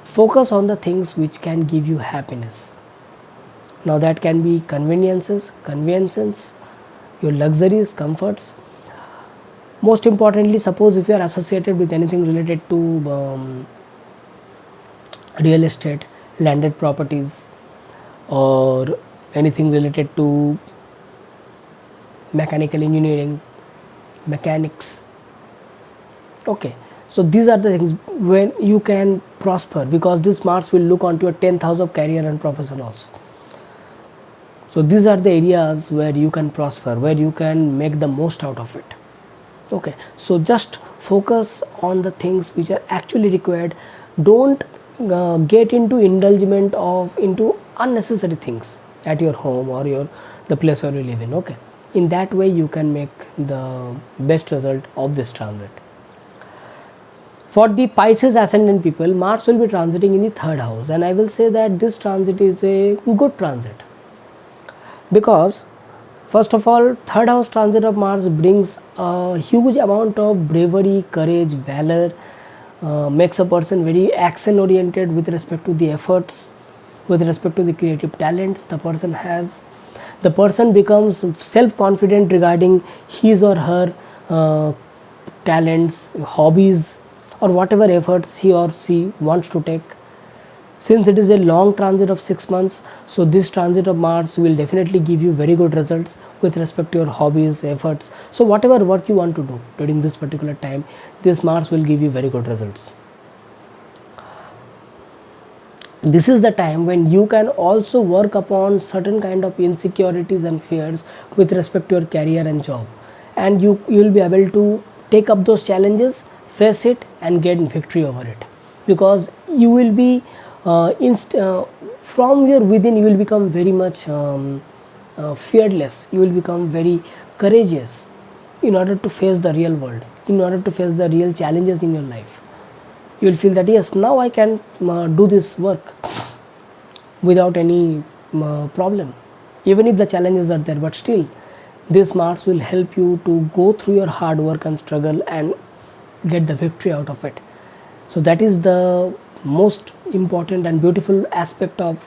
Speaker 1: focus on the things which can give you happiness. Now that can be conveniences, your luxuries, comforts. Most importantly, suppose if you are associated with anything related to real estate, landed properties, or anything related to mechanical engineering, mechanics. Okay, so these are the things when you can prosper, because this Mars will look onto your 10th house of career and profession also. So these are the areas where you can prosper, where you can make the most out of it. Okay, so just focus on the things which are actually required. Don't get into indulgence into unnecessary things at your home or the place where you live in. Okay, in that way you can make the best result of this transit. For the Pisces ascendant people, Mars will be transiting in the 3rd house, and I will say that this transit is a good transit, because first of all, 3rd house transit of Mars brings a huge amount of bravery, courage, valor, makes a person very action oriented with respect to the efforts, with respect to the creative talents the person has. The person becomes self confident regarding his or her talents, hobbies, or whatever efforts he or she wants to take. Since it is a long transit of 6 months, so this transit of Mars will definitely give you very good results with respect to your hobbies, efforts. So whatever work you want to do during this particular time, this Mars will give you very good results. This is the time when you can also work upon certain kind of insecurities and fears with respect to your career and job, and you will be able to take up those challenges, face it, and get victory over it, because you will be from your within you will become very much fearless. You will become very courageous in order to face the real world, in order to face the real challenges in your life. You will feel that yes, now I can do this work without any problem, even if the challenges are there, but still this Mars will help you to go through your hard work and struggle and get the victory out of it. So that is the most important and beautiful aspect of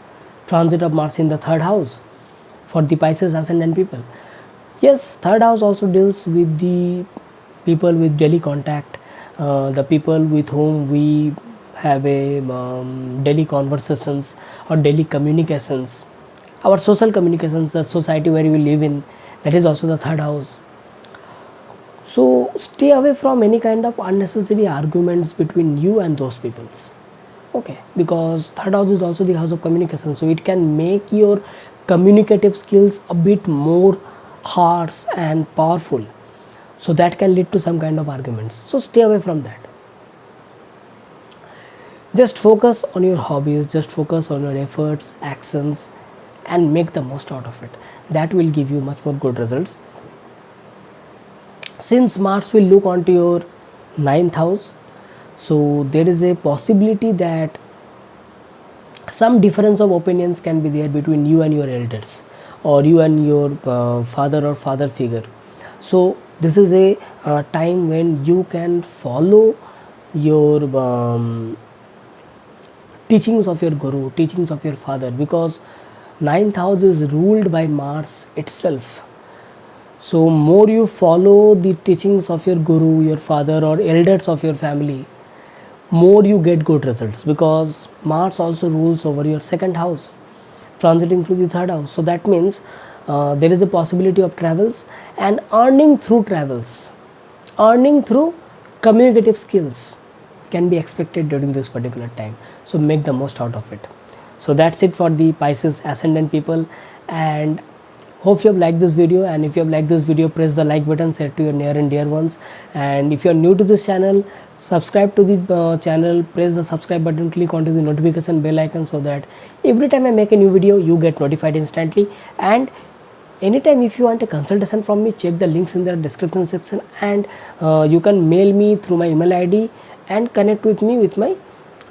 Speaker 1: transit of Mars in the 3rd house for the Pisces ascendant people. Yes, 3rd house also deals with the people with daily contact, the people with whom we have a daily conversations or daily communications, our social communications, the society where we live in, that is also the 3rd house. So stay away from any kind of unnecessary arguments between you and those peoples. Okay, because 3rd house is also the house of communication, so it can make your communicative skills a bit more harsh and powerful, so that can lead to some kind of arguments. So stay away from that. Just focus on your hobbies, just focus on your efforts, actions, and make the most out of it. That will give you much more good results. Since Mars will look onto your 9th house, so there is a possibility that some difference of opinions can be there between you and your elders, or you and your father or father figure. So this is a time when you can follow your teachings of your guru, teachings of your father, because ninth house is ruled by Mars itself. So more you follow the teachings of your guru, your father or elders of your family, more you get good results, because Mars also rules over your second house, transiting through the third house. So that means there is a possibility of travels and earning through travels, earning through communicative skills can be expected during this particular time. So make the most out of it. So that's it for the Pisces ascendant people, and hope you have liked this video. And if you have liked this video, press the like button, share to your near and dear ones. And if you are new to this channel, subscribe to the channel, press the subscribe button, click onto the notification bell icon, so that every time I make a new video you get notified instantly. And anytime if you want a consultation from me, check the links in the description section, and you can mail me through my email ID and connect with me with my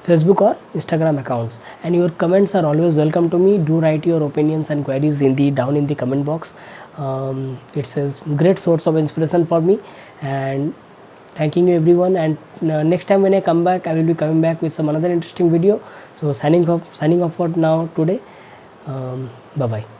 Speaker 1: Facebook or Instagram accounts. And your comments are always welcome to me. Do write your opinions and queries down in the comment box. It's a great source of inspiration for me, and thanking you everyone. And next time when I come back, I will be coming back with some another interesting video. So signing off for now today. Bye bye.